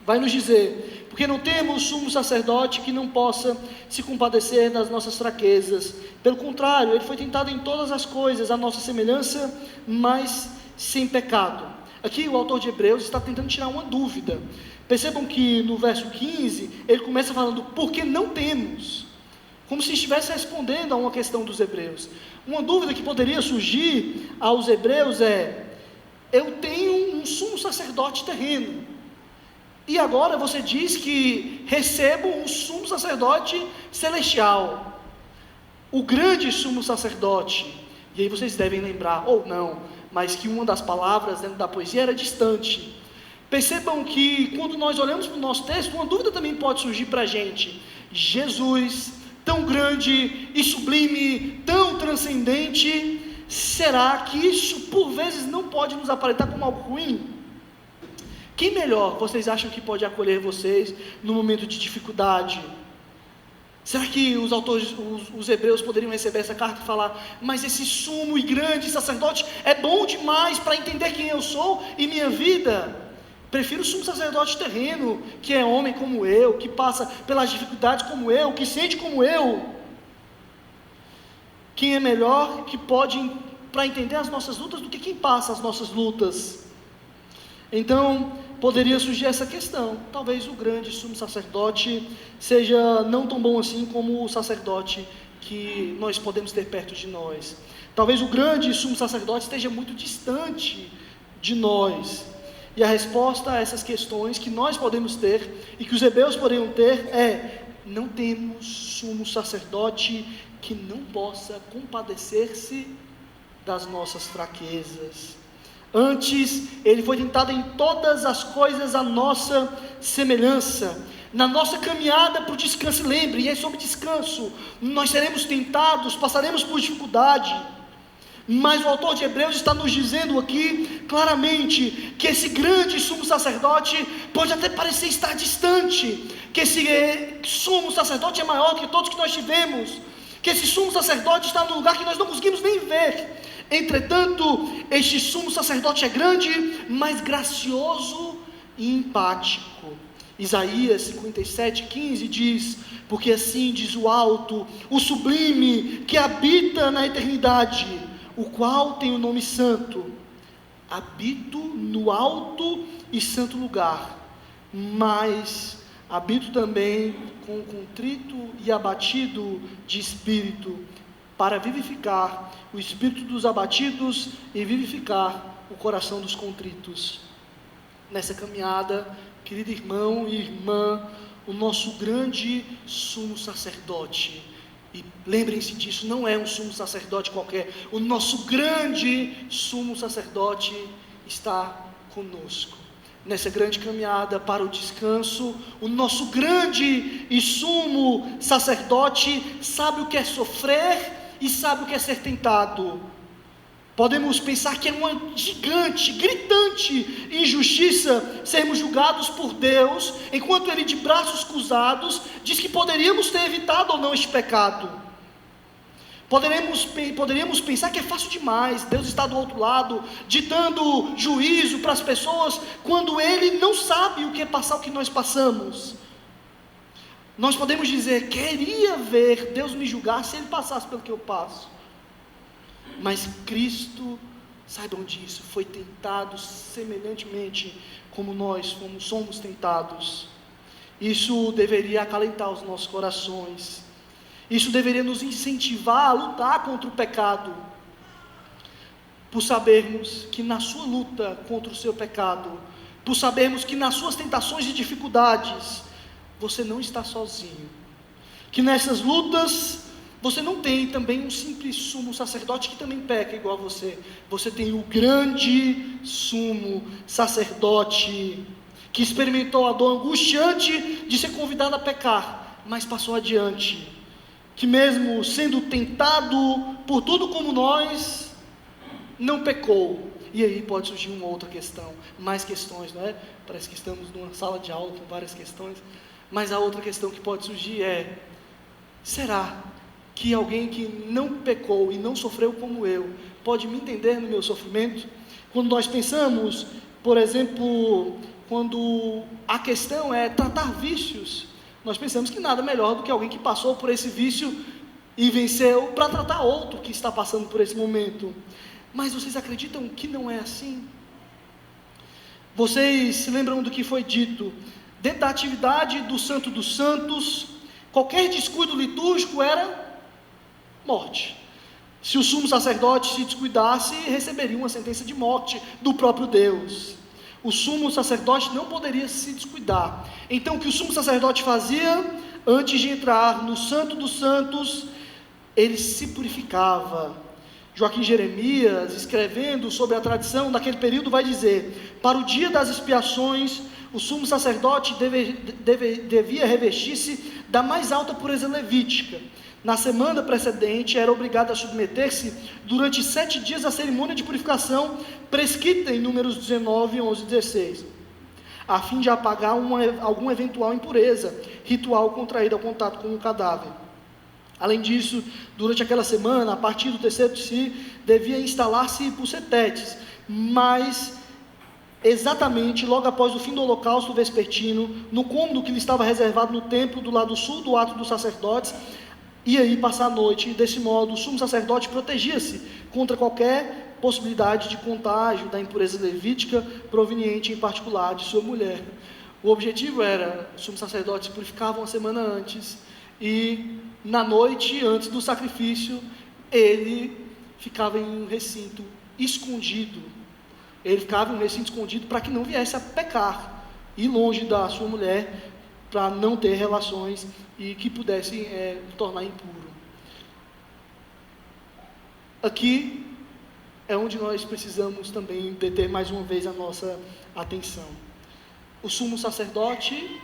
vai nos dizer: porque não temos sumo sacerdote que não possa se compadecer das nossas fraquezas, pelo contrário, ele foi tentado em todas as coisas, à nossa semelhança, mas sem pecado. Aqui o autor de Hebreus está tentando tirar uma dúvida. Percebam que no verso 15, ele começa falando, porque não temos, como se estivesse respondendo a uma questão dos hebreus. Uma dúvida que poderia surgir aos hebreus é: eu tenho um sumo sacerdote terreno, e agora você diz que recebo um sumo sacerdote celestial, o grande sumo sacerdote. E aí vocês devem lembrar, ou não, mas que uma das palavras dentro da poesia era distante. Percebam que quando nós olhamos para o nosso texto, uma dúvida também pode surgir para a gente. Jesus, tão grande e sublime, tão transcendente, será que isso por vezes não pode nos aparentar como algo ruim? Quem melhor vocês acham que pode acolher vocês no momento de dificuldade? Será que os autores, os hebreus poderiam receber essa carta e falar: mas esse sumo e grande sacerdote é bom demais para entender quem eu sou e minha vida? Prefiro o sumo sacerdote terreno, que é homem como eu, que passa pelas dificuldades como eu, que sente como eu. Quem é melhor que pode para entender as nossas lutas do que quem passa as nossas lutas? Então poderia surgir essa questão: talvez o grande sumo sacerdote seja não tão bom assim como o sacerdote que nós podemos ter perto de nós. Talvez o grande sumo sacerdote esteja muito distante de nós. E a resposta a essas questões que nós podemos ter e que os hebreus poderiam ter é: não temos sumo sacerdote que não possa compadecer-se das nossas fraquezas. Antes, ele foi tentado em todas as coisas à nossa semelhança. Na nossa caminhada para o descanso, lembre, e é sobre descanso, nós seremos tentados, passaremos por dificuldade. Mas o autor de Hebreus está nos dizendo aqui claramente que esse grande sumo sacerdote pode até parecer estar distante, que esse sumo sacerdote é maior do que todos que nós tivemos, que esse sumo sacerdote está num lugar que nós não conseguimos nem ver. Entretanto, este sumo sacerdote é grande, mas gracioso e empático. Isaías 57:15 diz: porque assim diz o alto, o sublime, que habita na eternidade, o qual tem o nome santo: habito no alto e santo lugar, mas habito também com o contrito e abatido de espírito, para vivificar o espírito dos abatidos e vivificar o coração dos contritos. Nessa caminhada, querido irmão e irmã, o nosso grande sumo sacerdote E lembrem-se disso, não é um sumo sacerdote qualquer. O nosso grande sumo sacerdote está conosco. Nessa grande caminhada para o descanso, o nosso grande e sumo sacerdote sabe o que é sofrer e sabe o que é ser tentado. Podemos pensar que é uma gigante, gritante injustiça sermos julgados por Deus, enquanto Ele, de braços cruzados, diz que poderíamos ter evitado ou não este pecado. Poderíamos pensar que é fácil demais, Deus está do outro lado, ditando juízo para as pessoas, quando Ele não sabe o que é passar o que nós passamos. Nós podemos dizer, queria ver Deus me julgar se Ele passasse pelo que eu passo. Mas Cristo, saibam disso, foi tentado semelhantemente como nós somos tentados. Isso deveria acalentar os nossos corações. Isso deveria nos incentivar a lutar contra o pecado, por sabermos que na sua luta contra o seu pecado, por sabermos que nas suas tentações e dificuldades, você não está sozinho, que nessas lutas, você não tem também um simples sumo sacerdote que também peca igual a você. Você tem o grande sumo sacerdote, que experimentou a dor angustiante de ser convidado a pecar, mas passou adiante. Que mesmo sendo tentado por tudo como nós, não pecou. E aí pode surgir uma outra questão, mais questões, não é? Parece que estamos numa sala de aula com várias questões, mas a outra questão que pode surgir é: será que alguém que não pecou e não sofreu como eu, pode me entender no meu sofrimento? Quando nós pensamos, por exemplo, quando a questão é tratar vícios, nós pensamos que nada melhor do que alguém que passou por esse vício e venceu, para tratar outro que está passando por esse momento. Mas vocês acreditam que não é assim? Vocês se lembram do que foi dito? Dentro da atividade do Santo dos Santos, qualquer descuido litúrgico era morte. Se o sumo sacerdote se descuidasse, receberia uma sentença de morte do próprio Deus. O sumo sacerdote não poderia se descuidar. Então o que o sumo sacerdote fazia? Antes de entrar no Santo dos Santos, ele se purificava. Joaquim Jeremias, escrevendo sobre a tradição daquele período, vai dizer: para o dia das expiações, o sumo sacerdote devia revestir-se da mais alta pureza levítica. Na semana precedente, era obrigado a submeter-se durante 7 dias à cerimônia de purificação, prescrita em Números 19, 11 e 16, a fim de apagar alguma eventual impureza ritual contraída ao contato com o cadáver. Além disso, durante aquela semana, a partir do 3º dia, devia instalar-se pucetetes, mas exatamente logo após o fim do holocausto vespertino, no cômodo que lhe estava reservado no templo do lado sul do ato dos sacerdotes, e aí passar a noite. E desse modo o sumo sacerdote protegia-se contra qualquer possibilidade de contágio da impureza levítica proveniente em particular de sua mulher. O objetivo era: o sumo sacerdote se purificava uma semana antes, e na noite antes do sacrifício ele ficava em um recinto escondido. Ele ficava em um recinto escondido para que não viesse a pecar, e longe da sua mulher, para não ter relações e que pudessem tornar impuro. Aqui é onde nós precisamos também deter mais uma vez a nossa atenção. O sumo sacerdote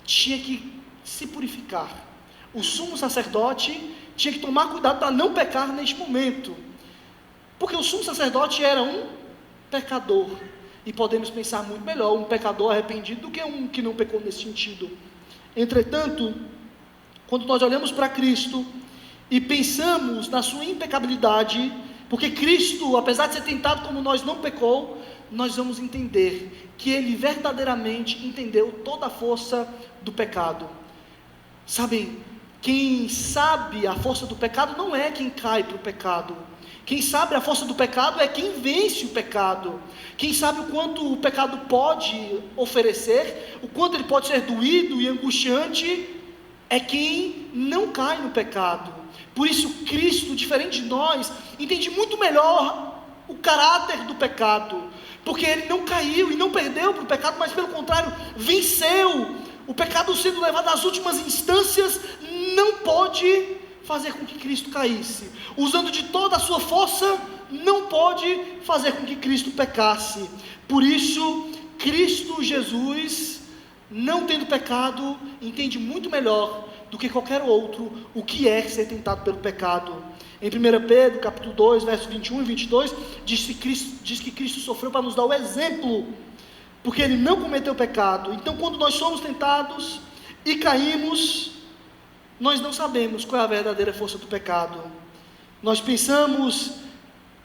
tinha que se purificar. O sumo sacerdote tinha que tomar cuidado para não pecar neste momento, porque o sumo sacerdote era um pecador. E podemos pensar muito melhor um pecador arrependido do que um que não pecou nesse sentido. Entretanto, quando nós olhamos para Cristo e pensamos na sua impecabilidade, porque Cristo, apesar de ser tentado como nós, não pecou, nós vamos entender que Ele verdadeiramente entendeu toda a força do pecado. Sabem, quem sabe a força do pecado não é quem cai para o pecado. Quem sabe a força do pecado é quem vence o pecado. Quem sabe o quanto o pecado pode oferecer, o quanto ele pode ser doído e angustiante, é quem não cai no pecado. Por isso Cristo, diferente de nós, entende muito melhor o caráter do pecado, porque Ele não caiu e não perdeu para o pecado, mas pelo contrário, venceu. O pecado, sendo levado às últimas instâncias, não pôde pode fazer com que Cristo caísse. Usando de toda a sua força, não pode fazer com que Cristo pecasse. Por isso, Cristo Jesus, não tendo pecado, entende muito melhor do que qualquer outro o que é ser tentado pelo pecado. Em 1 Pedro, capítulo 2, versos 21 e 22, diz que Cristo sofreu para nos dar o exemplo, porque Ele não cometeu pecado. Então, quando nós somos tentados e caímos, nós não sabemos qual é a verdadeira força do pecado. Nós pensamos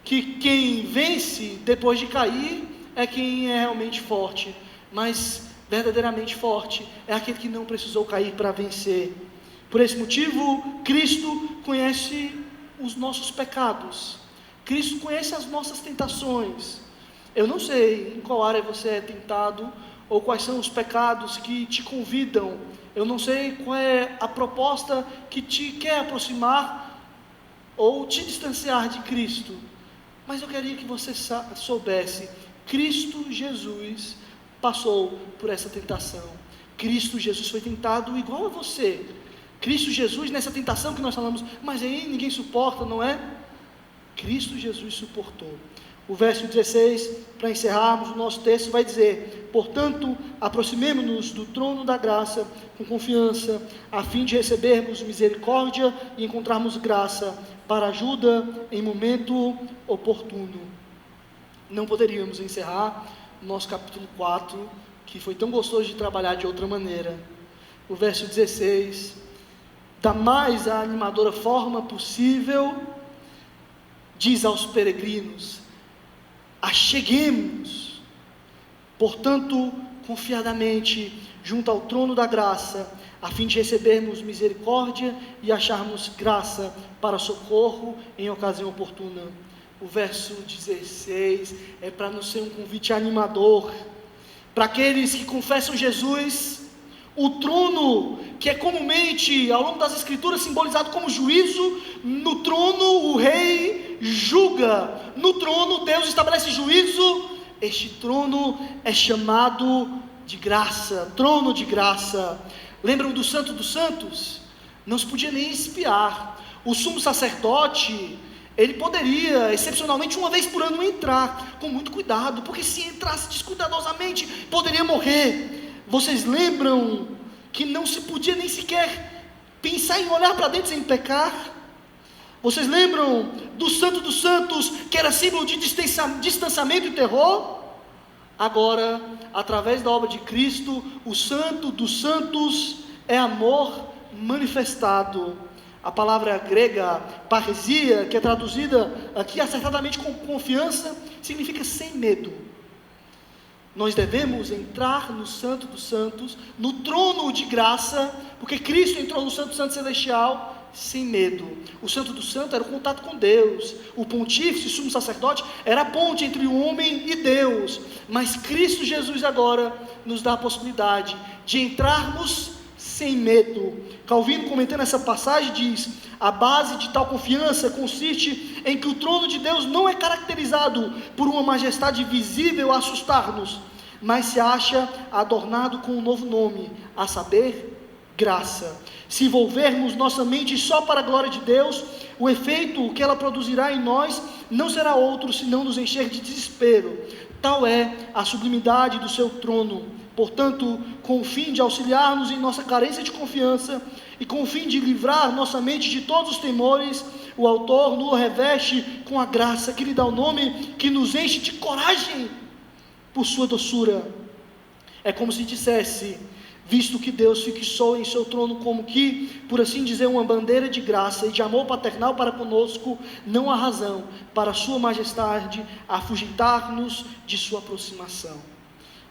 que quem vence depois de cair é quem é realmente forte, mas verdadeiramente forte é aquele que não precisou cair para vencer. Por esse motivo, Cristo conhece os nossos pecados, Cristo conhece as nossas tentações. Eu não sei em qual área você é tentado, ou quais são os pecados que te convidam. Eu não sei qual é a proposta que te quer aproximar ou te distanciar de Cristo, mas eu queria que você soubesse: Cristo Jesus passou por essa tentação. Cristo Jesus foi tentado igual a você. Cristo Jesus, nessa tentação que nós falamos, mas aí ninguém suporta, não é? Cristo Jesus suportou. O verso 16, para encerrarmos o nosso texto, vai dizer: portanto, aproximemo-nos do trono da graça com confiança, a fim de recebermos misericórdia e encontrarmos graça para ajuda em momento oportuno. Não poderíamos encerrar o nosso capítulo 4, que foi tão gostoso de trabalhar de outra maneira. O verso 16, da mais animadora forma possível, diz aos peregrinos: acheguemo-nos, portanto, confiadamente, junto ao trono da graça, a fim de recebermos misericórdia e acharmos graça para socorro em ocasião oportuna. O verso 16 é para nos ser um convite animador, para aqueles que confessam Jesus. O trono, que é comumente, ao longo das escrituras, simbolizado como juízo, no trono o rei julga, no trono Deus estabelece juízo. Este trono é chamado de graça, trono de graça. Lembram do Santo dos Santos? Não se podia nem espiar. O sumo sacerdote, ele poderia, excepcionalmente, uma vez por ano entrar, com muito cuidado, porque se entrasse descuidadosamente, poderia morrer. Vocês lembram que não se podia nem sequer pensar em olhar para dentro sem pecar? Vocês lembram do Santo dos Santos, que era símbolo de distanciamento e terror? Agora, através da obra de Cristo, o Santo dos Santos é amor manifestado. A palavra grega parresia, que é traduzida aqui acertadamente com confiança, significa sem medo. Nós devemos entrar no Santo dos Santos, no trono de graça, porque Cristo entrou no Santo Santo Celestial sem medo. O Santo do Santo era o contato com Deus. O pontífice, o sumo sacerdote, era a ponte entre o homem e Deus. Mas Cristo Jesus agora nos dá a possibilidade de entrarmos sem medo. Calvino, comentando essa passagem, diz: a base de tal confiança consiste em que o trono de Deus não é caracterizado por uma majestade visível a assustar-nos, mas se acha adornado com um novo nome, a saber, graça. Se envolvermos nossa mente só para a glória de Deus, o efeito que ela produzirá em nós não será outro senão nos encher de desespero. Tal é a sublimidade do seu trono. Portanto, com o fim de auxiliar-nos em nossa carência de confiança e com o fim de livrar nossa mente de todos os temores, o autor nos reveste com a graça que lhe dá o nome, que nos enche de coragem por sua doçura. É como se dissesse: visto que Deus fixou em seu trono como que, por assim dizer, uma bandeira de graça e de amor paternal para conosco, não há razão para sua majestade afugentar-nos de sua aproximação.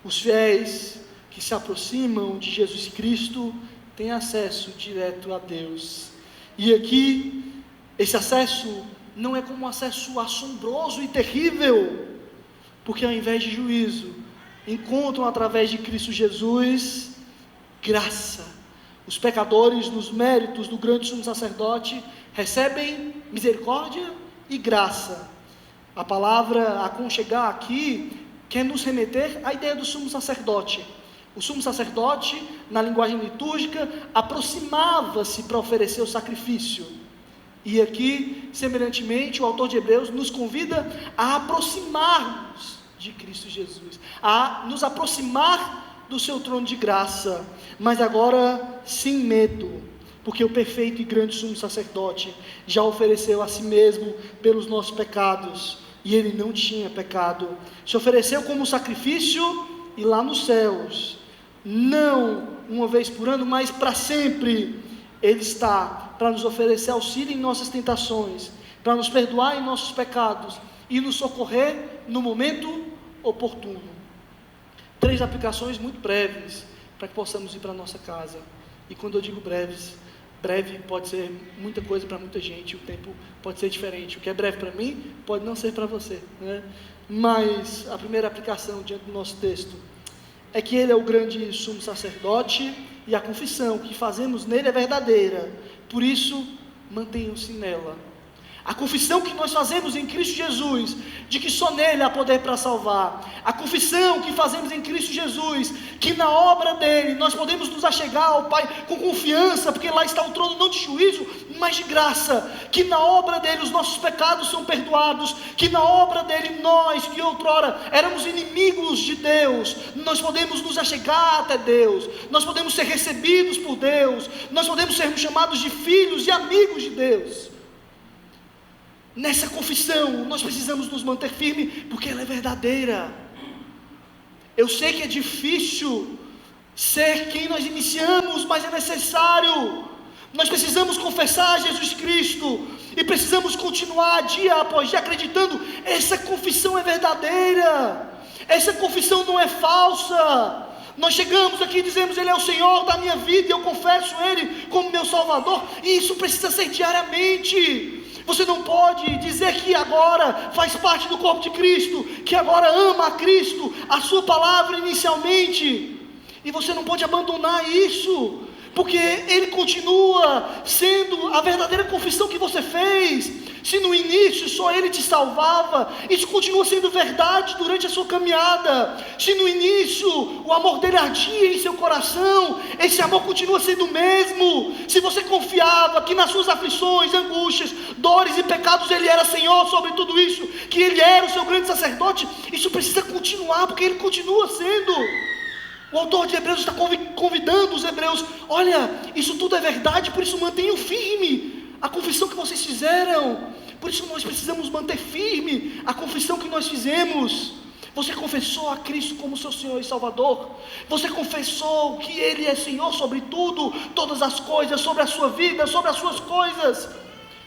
Os fiéis que se aproximam de Jesus Cristo têm acesso direto a Deus. E aqui, esse acesso não é como um acesso assombroso e terrível, porque ao invés de juízo, encontram através de Cristo Jesus graça. Os pecadores, nos méritos do grande sumo sacerdote, recebem misericórdia e graça. A palavra aconchegar aqui quer nos remeter à ideia do sumo sacerdote, O sumo sacerdote, na linguagem litúrgica, aproximava-se para oferecer o sacrifício. E aqui, semelhantemente, o autor de Hebreus nos convida a aproximarmos de Cristo Jesus, a nos aproximar do seu trono de graça, mas agora sem medo, porque o perfeito e grande sumo sacerdote já ofereceu a si mesmo pelos nossos pecados, e ele não tinha pecado, se ofereceu como sacrifício, e lá nos céus, não uma vez por ano, mas para sempre, ele está para nos oferecer auxílio em nossas tentações, para nos perdoar em nossos pecados, e nos socorrer no momento oportuno. 3 aplicações muito breves, para que possamos ir para a nossa casa. E quando eu digo breves, breve pode ser muita coisa para muita gente, o tempo pode ser diferente. O que é breve para mim, pode não ser para você, né? Mas a primeira aplicação diante do nosso texto é que ele é o grande sumo sacerdote, e a confissão que fazemos nele é verdadeira, por isso mantenham-se nela. A confissão que nós fazemos em Cristo Jesus, de que só nele há poder para salvar, a confissão que fazemos em Cristo Jesus, que na obra dele nós podemos nos achegar ao Pai com confiança, porque lá está o trono não de juízo, mas de graça, que na obra dele os nossos pecados são perdoados, que na obra dele nós, que outrora éramos inimigos de Deus, nós podemos nos achegar até Deus, nós podemos ser recebidos por Deus, nós podemos ser chamados de filhos e amigos de Deus. Nessa confissão, nós precisamos nos manter firme, porque ela é verdadeira. Eu sei que é difícil ser quem nós iniciamos, mas é necessário. Nós precisamos confessar Jesus Cristo, e precisamos continuar dia após dia acreditando, essa confissão é verdadeira, essa confissão não é falsa. Nós chegamos aqui e dizemos, Ele é o Senhor da minha vida, e eu confesso Ele como meu Salvador, e isso precisa ser diariamente. Você não pode dizer que agora faz parte do corpo de Cristo, que agora ama a Cristo, a sua palavra inicialmente, e você não pode abandonar isso, porque Ele continua sendo a verdadeira confissão que você fez. Se no início só Ele te salvava, isso continua sendo verdade durante a sua caminhada. Se no início o amor dele ardia em seu coração, esse amor continua sendo o mesmo. Se você confiava que nas suas aflições, angústias, dores e pecados Ele era Senhor sobre tudo isso, que Ele era o seu grande sacerdote, isso precisa continuar, porque Ele continua sendo. O autor de Hebreus está convidando os hebreus, olha, isso tudo é verdade, por isso mantenham firme a confissão que vocês fizeram, por isso nós precisamos manter firme a confissão que nós fizemos. Você confessou a Cristo como seu Senhor e Salvador, você confessou que Ele é Senhor sobre tudo, todas as coisas, sobre a sua vida, sobre as suas coisas.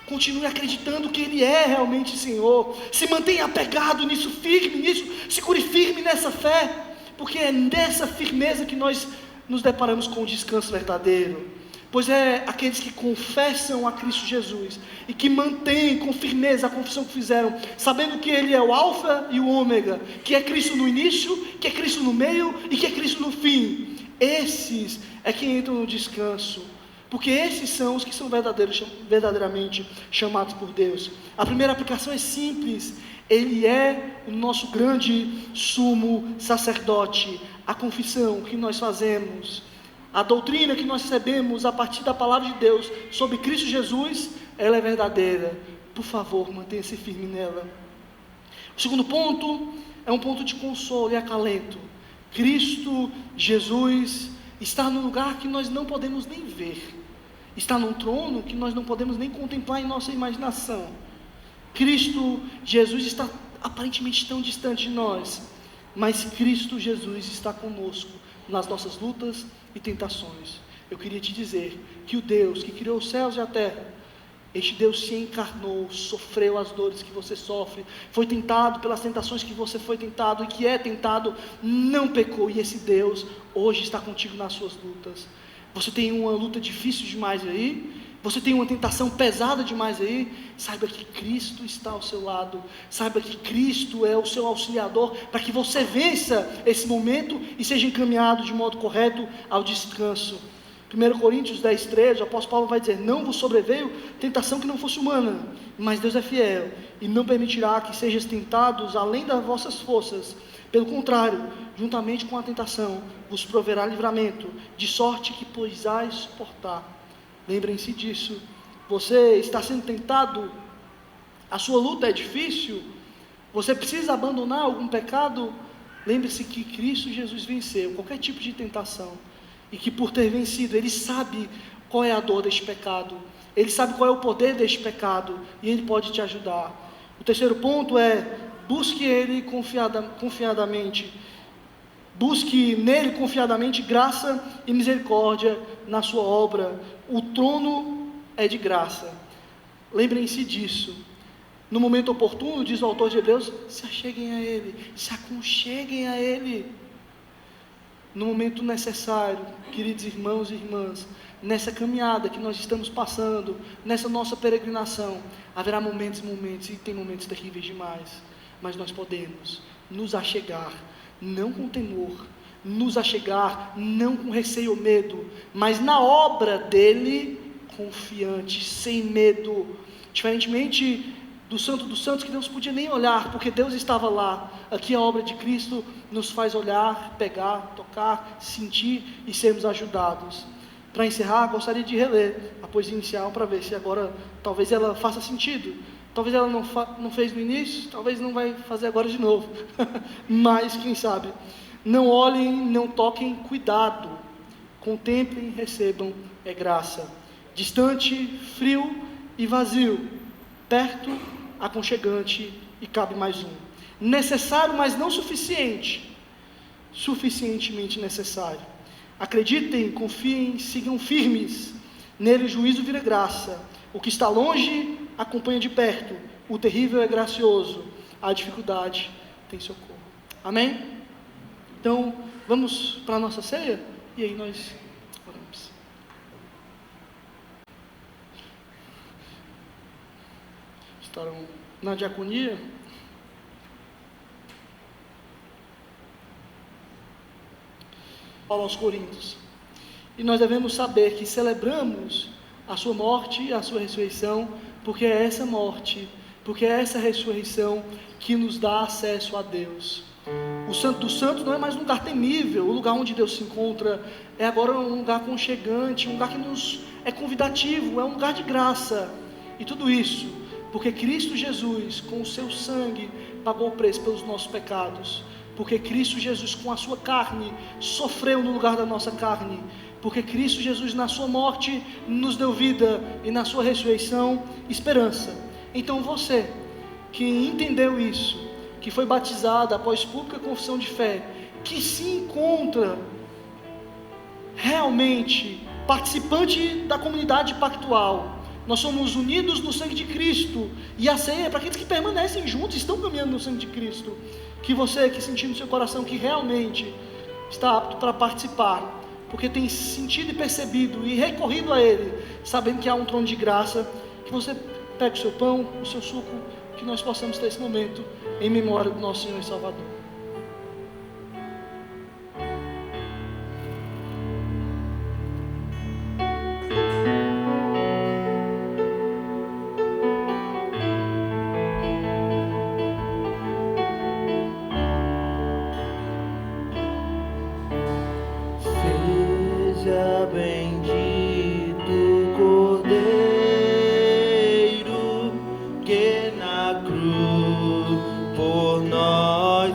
Continue acreditando que Ele é realmente Senhor, se mantenha apegado nisso, firme nisso, segure firme nessa fé, porque é nessa firmeza que nós nos deparamos com o descanso verdadeiro. Pois é aqueles que confessam a Cristo Jesus e que mantêm com firmeza a confissão que fizeram, sabendo que Ele é o alfa e o ômega, que é Cristo no início, que é Cristo no meio e que é Cristo no fim. Esses é que entram no descanso, porque esses são os que são verdadeiramente chamados por Deus. A primeira aplicação é simples. Ele é o nosso grande sumo sacerdote. A confissão que nós fazemos, a doutrina que nós recebemos a partir da palavra de Deus sobre Cristo Jesus, ela é verdadeira. Por favor, mantenha-se firme nela. O segundo ponto é um ponto de consolo e acalento. Cristo Jesus está num lugar que nós não podemos nem ver, está num trono que nós não podemos nem contemplar em nossa imaginação. Cristo Jesus está aparentemente tão distante de nós, mas Cristo Jesus está conosco nas nossas lutas e tentações. Eu queria te dizer que o Deus que criou os céus e a terra, este Deus se encarnou, sofreu as dores que você sofre, foi tentado pelas tentações que você foi tentado e que é tentado, não pecou, e esse Deus hoje está contigo nas suas lutas. Você tem uma luta difícil demais aí, você tem uma tentação pesada demais aí, saiba que Cristo está ao seu lado, saiba que Cristo é o seu auxiliador, para que você vença esse momento e seja encaminhado de modo correto ao descanso. 1 Coríntios 10:13, o apóstolo Paulo vai dizer, não vos sobreveio tentação que não fosse humana, mas Deus é fiel, e não permitirá que sejais tentados além das vossas forças, Pelo contrário, juntamente com a tentação, vos proverá livramento, de sorte que possais suportar. Lembrem-se disso. Você está sendo tentado, a sua luta é difícil, você precisa abandonar algum pecado. Lembre-se que Cristo Jesus venceu qualquer tipo de tentação, e que por ter vencido, Ele sabe qual é a dor deste pecado, Ele sabe qual é o poder deste pecado, e Ele pode te ajudar. O terceiro ponto é: busque Ele confiadamente, busque nele confiadamente graça e misericórdia na sua obra. O trono é de graça, lembrem-se disso. No momento oportuno, diz o autor de Hebreus, se acheguem a Ele, se aconcheguem a Ele. No momento necessário, queridos irmãos e irmãs, nessa caminhada que nós estamos passando, nessa nossa peregrinação, haverá momentos e momentos, e tem momentos terríveis demais, mas nós podemos nos achegar, não com temor, nos achegar não com receio ou medo, mas na obra dele, confiante, sem medo. Diferentemente do Santo dos Santos, que não se podia nem olhar, porque Deus estava lá. Aqui a obra de Cristo nos faz olhar, pegar, tocar, sentir e sermos ajudados. Para encerrar, gostaria de reler a poesia inicial para ver se agora talvez ela faça sentido. Talvez ela não fez no início, talvez não vai fazer agora de novo. Mas quem sabe? Não olhem, não toquem, cuidado. Contemplem, recebam, é graça. Distante, frio e vazio. Perto, aconchegante e cabe mais um. Necessário, mas não suficiente. Suficientemente necessário. Acreditem, confiem, sigam firmes. Nele o juízo vira graça. O que está longe, acompanha de perto. O terrível é gracioso. A dificuldade tem socorro. Amém? Então, vamos para a nossa ceia? E aí nós oramos. Estarão na diaconia. Paulo aos Coríntios. E nós devemos saber que celebramos a sua morte e a sua ressurreição, porque é essa morte, porque é essa ressurreição que nos dá acesso a Deus. O Santo dos Santos não é mais um lugar temível, o lugar onde Deus se encontra, é agora um lugar aconchegante, um lugar que nos é convidativo, é um lugar de graça. E tudo isso porque Cristo Jesus, com o seu sangue, pagou o preço pelos nossos pecados. Porque Cristo Jesus, com a sua carne, sofreu no lugar da nossa carne. Porque Cristo Jesus, na sua morte, nos deu vida, e na sua ressurreição, esperança. Então você, que entendeu isso, que foi batizado após pública confissão de fé, que se encontra realmente participante da comunidade pactual, nós somos unidos no sangue de Cristo, e a ceia é para aqueles que permanecem juntos, estão caminhando no sangue de Cristo. Que você, que sentiu no seu coração que realmente está apto para participar, porque tem sentido e percebido e recorrido a Ele, sabendo que há um trono de graça, que você pegue o seu pão, o seu suco, que nós possamos ter esse momento em memória do nosso Senhor e Salvador. Seja bendito o Cordeiro que na cruz por nós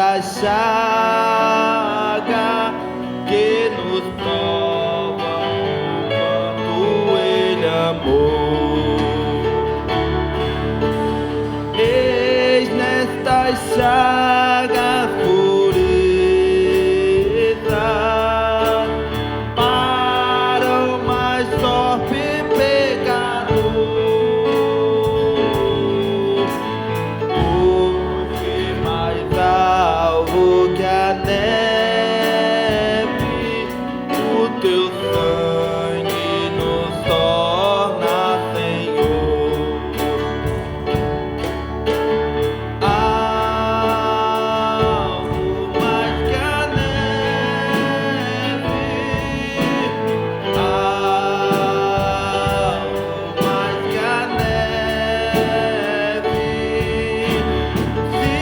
da chaga que nos prova o quanto Ele amou. Eis nestas chagas pureza para o mais torpe pecador. Porque mais alvo que a neve, o teu sangue nos torna, Senhor. Algo mais que a neve, algo mais que a neve. Se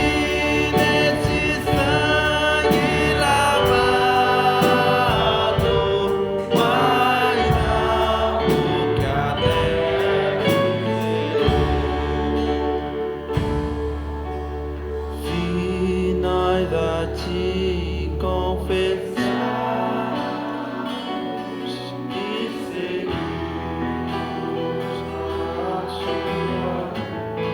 nesse sangue lavado, mais algo que a neve. Se nós a ti confessarmos e seguirmos a sua somente mais que a neve.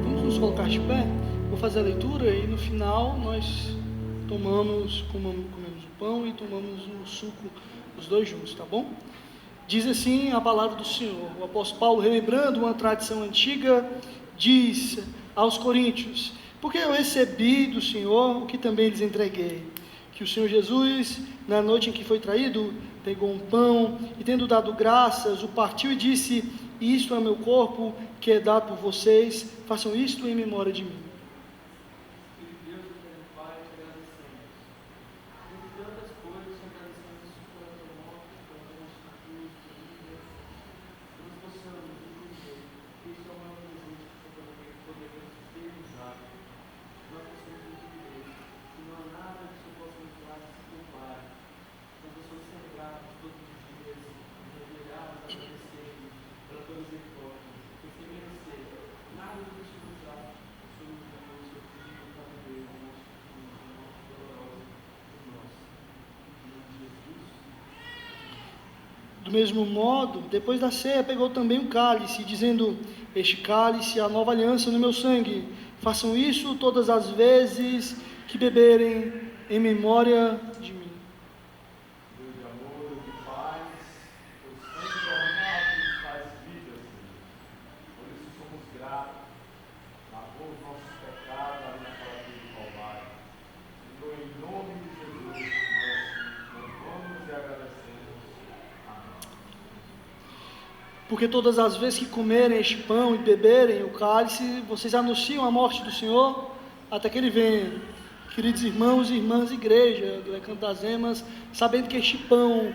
Vamos nos colocar de pé? Vou fazer a leitura e no final nós comemos o pão e tomamos o suco, os dois juntos, tá bom? Diz assim a palavra do Senhor. O apóstolo Paulo, relembrando uma tradição antiga, diz aos coríntios: porque eu recebi do Senhor o que também lhes entreguei, que o Senhor Jesus, na noite em que foi traído, pegou um pão e, tendo dado graças, o partiu e disse: isto é meu corpo, que é dado por vocês, façam isto em memória de mim. Filho de Deus, eterno Pai, te agradecemos. Por tantas coisas, te agradecemos pela tua morte, pela tua cruz, pela tua vida. Que nós possamos entender que isso é o maior presente que poderemos ter usado. Que nós possamos entender que não há nada que isso possa nos dar que se compare. Que nós possamos ser gratos todos os dias, mergulhados, agradecermos pela tua misericórdia, que sem merecer nada do que isso nos dá. O Senhor nos deu o seu Filho para viver a morte dolorosa por nós. Em nome de Jesus. Do mesmo modo, depois da ceia, pegou também o cálice, dizendo: este cálice é a nova aliança no meu sangue. Façam isso todas as vezes que beberem em memória de mim. Deus de amor, Deus de paz, o sangue derramado nos faz vida, Senhor. Por isso somos gratos, lavou os nossos pecados ali naquela cruz do Calvário. Senhor, em nome de Jesus, nós louvamos e agradecemos. Amém. Porque todas as vezes que comerem este pão e beberem o cálice, vocês anunciam a morte do Senhor até que Ele venha. Queridos irmãos e irmãs, igreja do Recanto das Emas, sabendo que este pão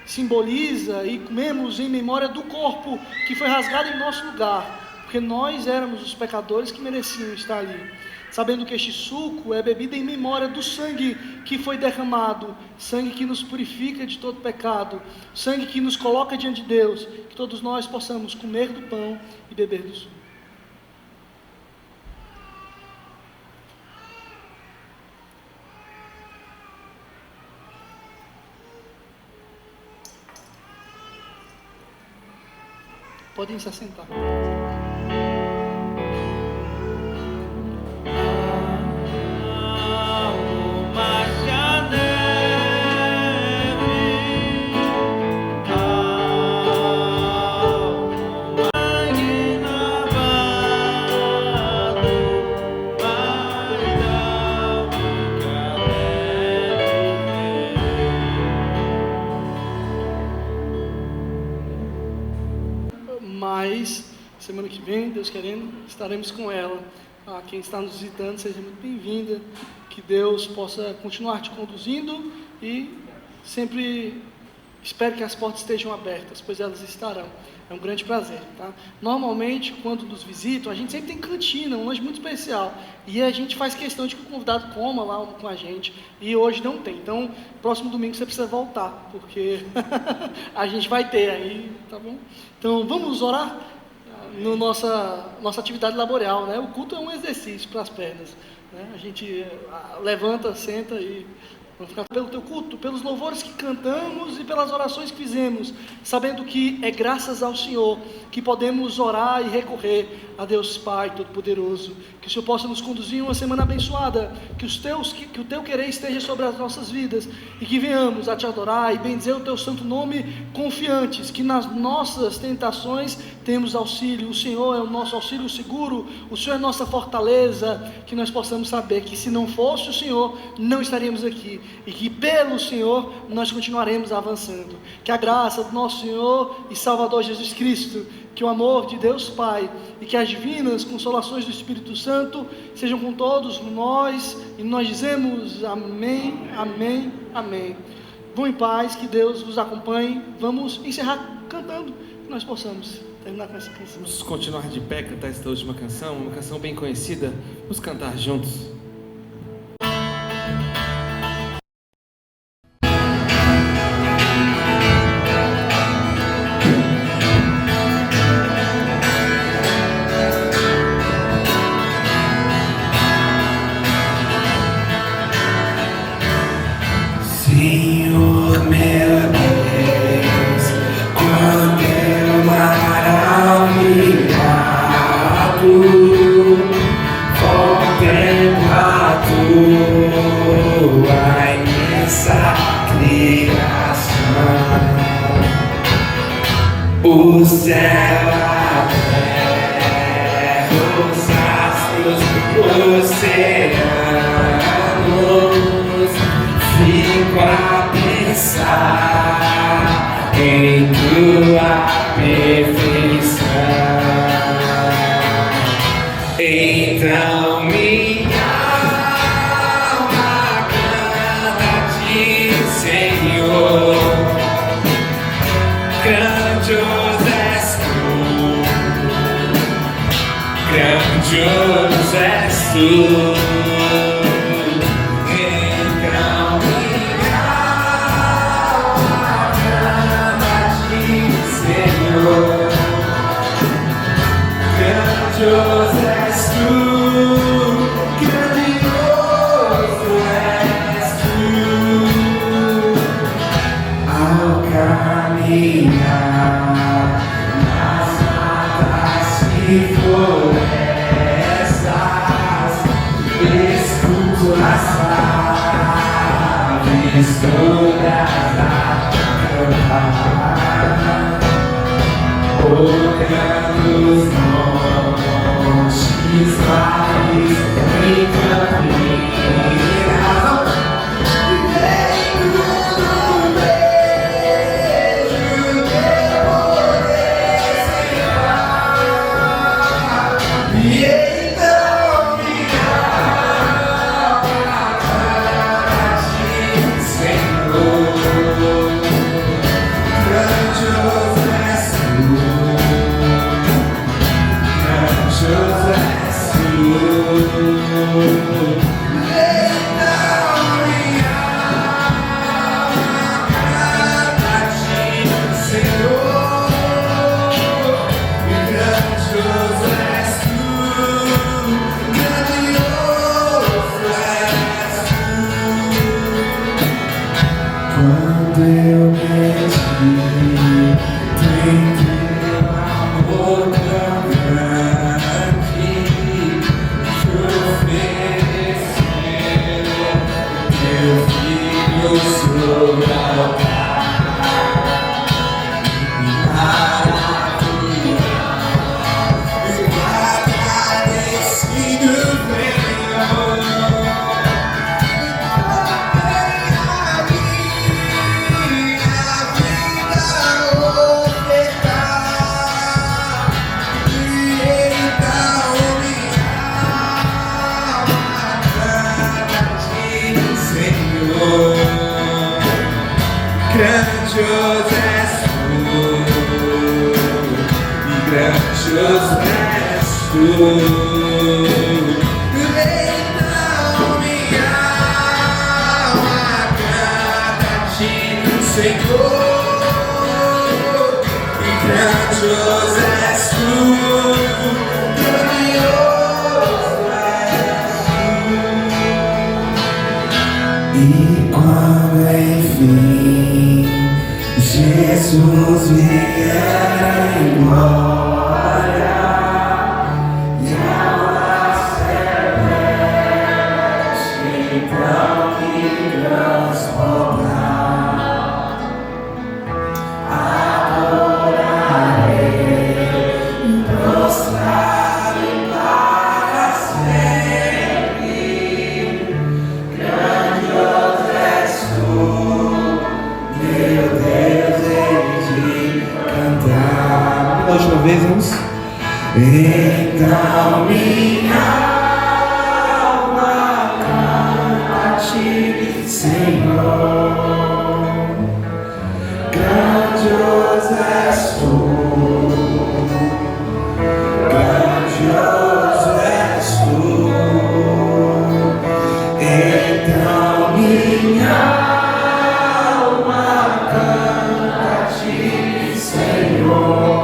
simboliza e comemos em memória do corpo que foi rasgado em nosso lugar, porque nós éramos os pecadores que mereciam estar ali. Sabendo que este suco é bebida em memória do sangue que foi derramado, sangue que nos purifica de todo pecado, sangue que nos coloca diante de Deus, que todos nós possamos comer do pão e beber do suco. Podem se assentar. Mas semana que vem, Deus querendo, estaremos com ela. Quem está nos visitando, seja muito bem-vinda. Que Deus possa continuar te conduzindo e sempre espero que as portas estejam abertas, pois elas estarão. É um grande prazer, tá? Normalmente, quando nos visitam, a gente sempre tem cantina, um lanche muito especial. E a gente faz questão de que o convidado coma lá com a gente. E hoje não tem. Então, próximo domingo você precisa voltar, porque a gente vai ter aí, tá bom? Então, vamos orar no nossa atividade laboral, né? O culto é um exercício para as pernas, né? A gente levanta, senta e... Vamos ficar pelo teu culto, pelos louvores que cantamos e pelas orações que fizemos, sabendo que é graças ao Senhor que podemos orar e recorrer a Deus Pai Todo-Poderoso. Que o Senhor possa nos conduzir em uma semana abençoada, que o teu querer esteja sobre as nossas vidas e que venhamos a te adorar e bendizer o teu santo nome, confiantes que nas nossas tentações temos auxílio. O Senhor é o nosso auxílio seguro, o Senhor é nossa fortaleza, que nós possamos saber que se não fosse o Senhor, não estaríamos aqui. E que pelo Senhor nós continuaremos avançando. Que a graça do nosso Senhor e Salvador Jesus Cristo, que o amor de Deus Pai e que as divinas consolações do Espírito Santo sejam com todos nós, e nós dizemos amém, amém, amém. Vão em paz, que Deus vos acompanhe. Vamos encerrar cantando, que nós possamos terminar com essa canção. Vamos continuar de pé, cantar esta última canção, uma canção bem conhecida. Vamos cantar juntos. Senhor meu Deus, quando eu maravilhado contemplo a tua imensa criação, o céu, a terra, os astros, os oceanos. Fico a pensar em tua perfeição. Então minha alma canta-te, Senhor. Grandioso és tu, grandioso és tu. Grandioso és tu, grandioso és tu, ao caminhar nas matas e florestas, escuto as aves todas a cantar, olhando os montes, vales e campinas, e dentro do beijo teu poder se vai. E então minha alma canta-te, Senhor. Grandioso és tu. és tu. Então minha alma canta a ti, Senhor, e grandioso és tu, grandioso és tu. E quando enfim Jesus vier em glória e ela celeste, então que transportar, adorarei, prostrado para sempre. Grandioso és tu, meu Deus, de cantar. Da última vez, vamos. Então minha alma canta a ti, Senhor. Grandioso és tu, grandioso és tu. Então minha alma canta a ti, Senhor.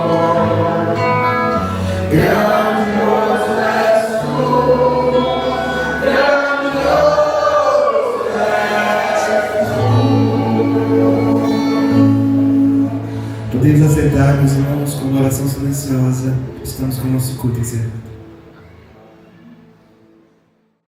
Grandioso és tu, grandioso és tu. Podemos aceitar, meus irmãos, com uma oração silenciosa. Estamos com o nosso culto encerrado.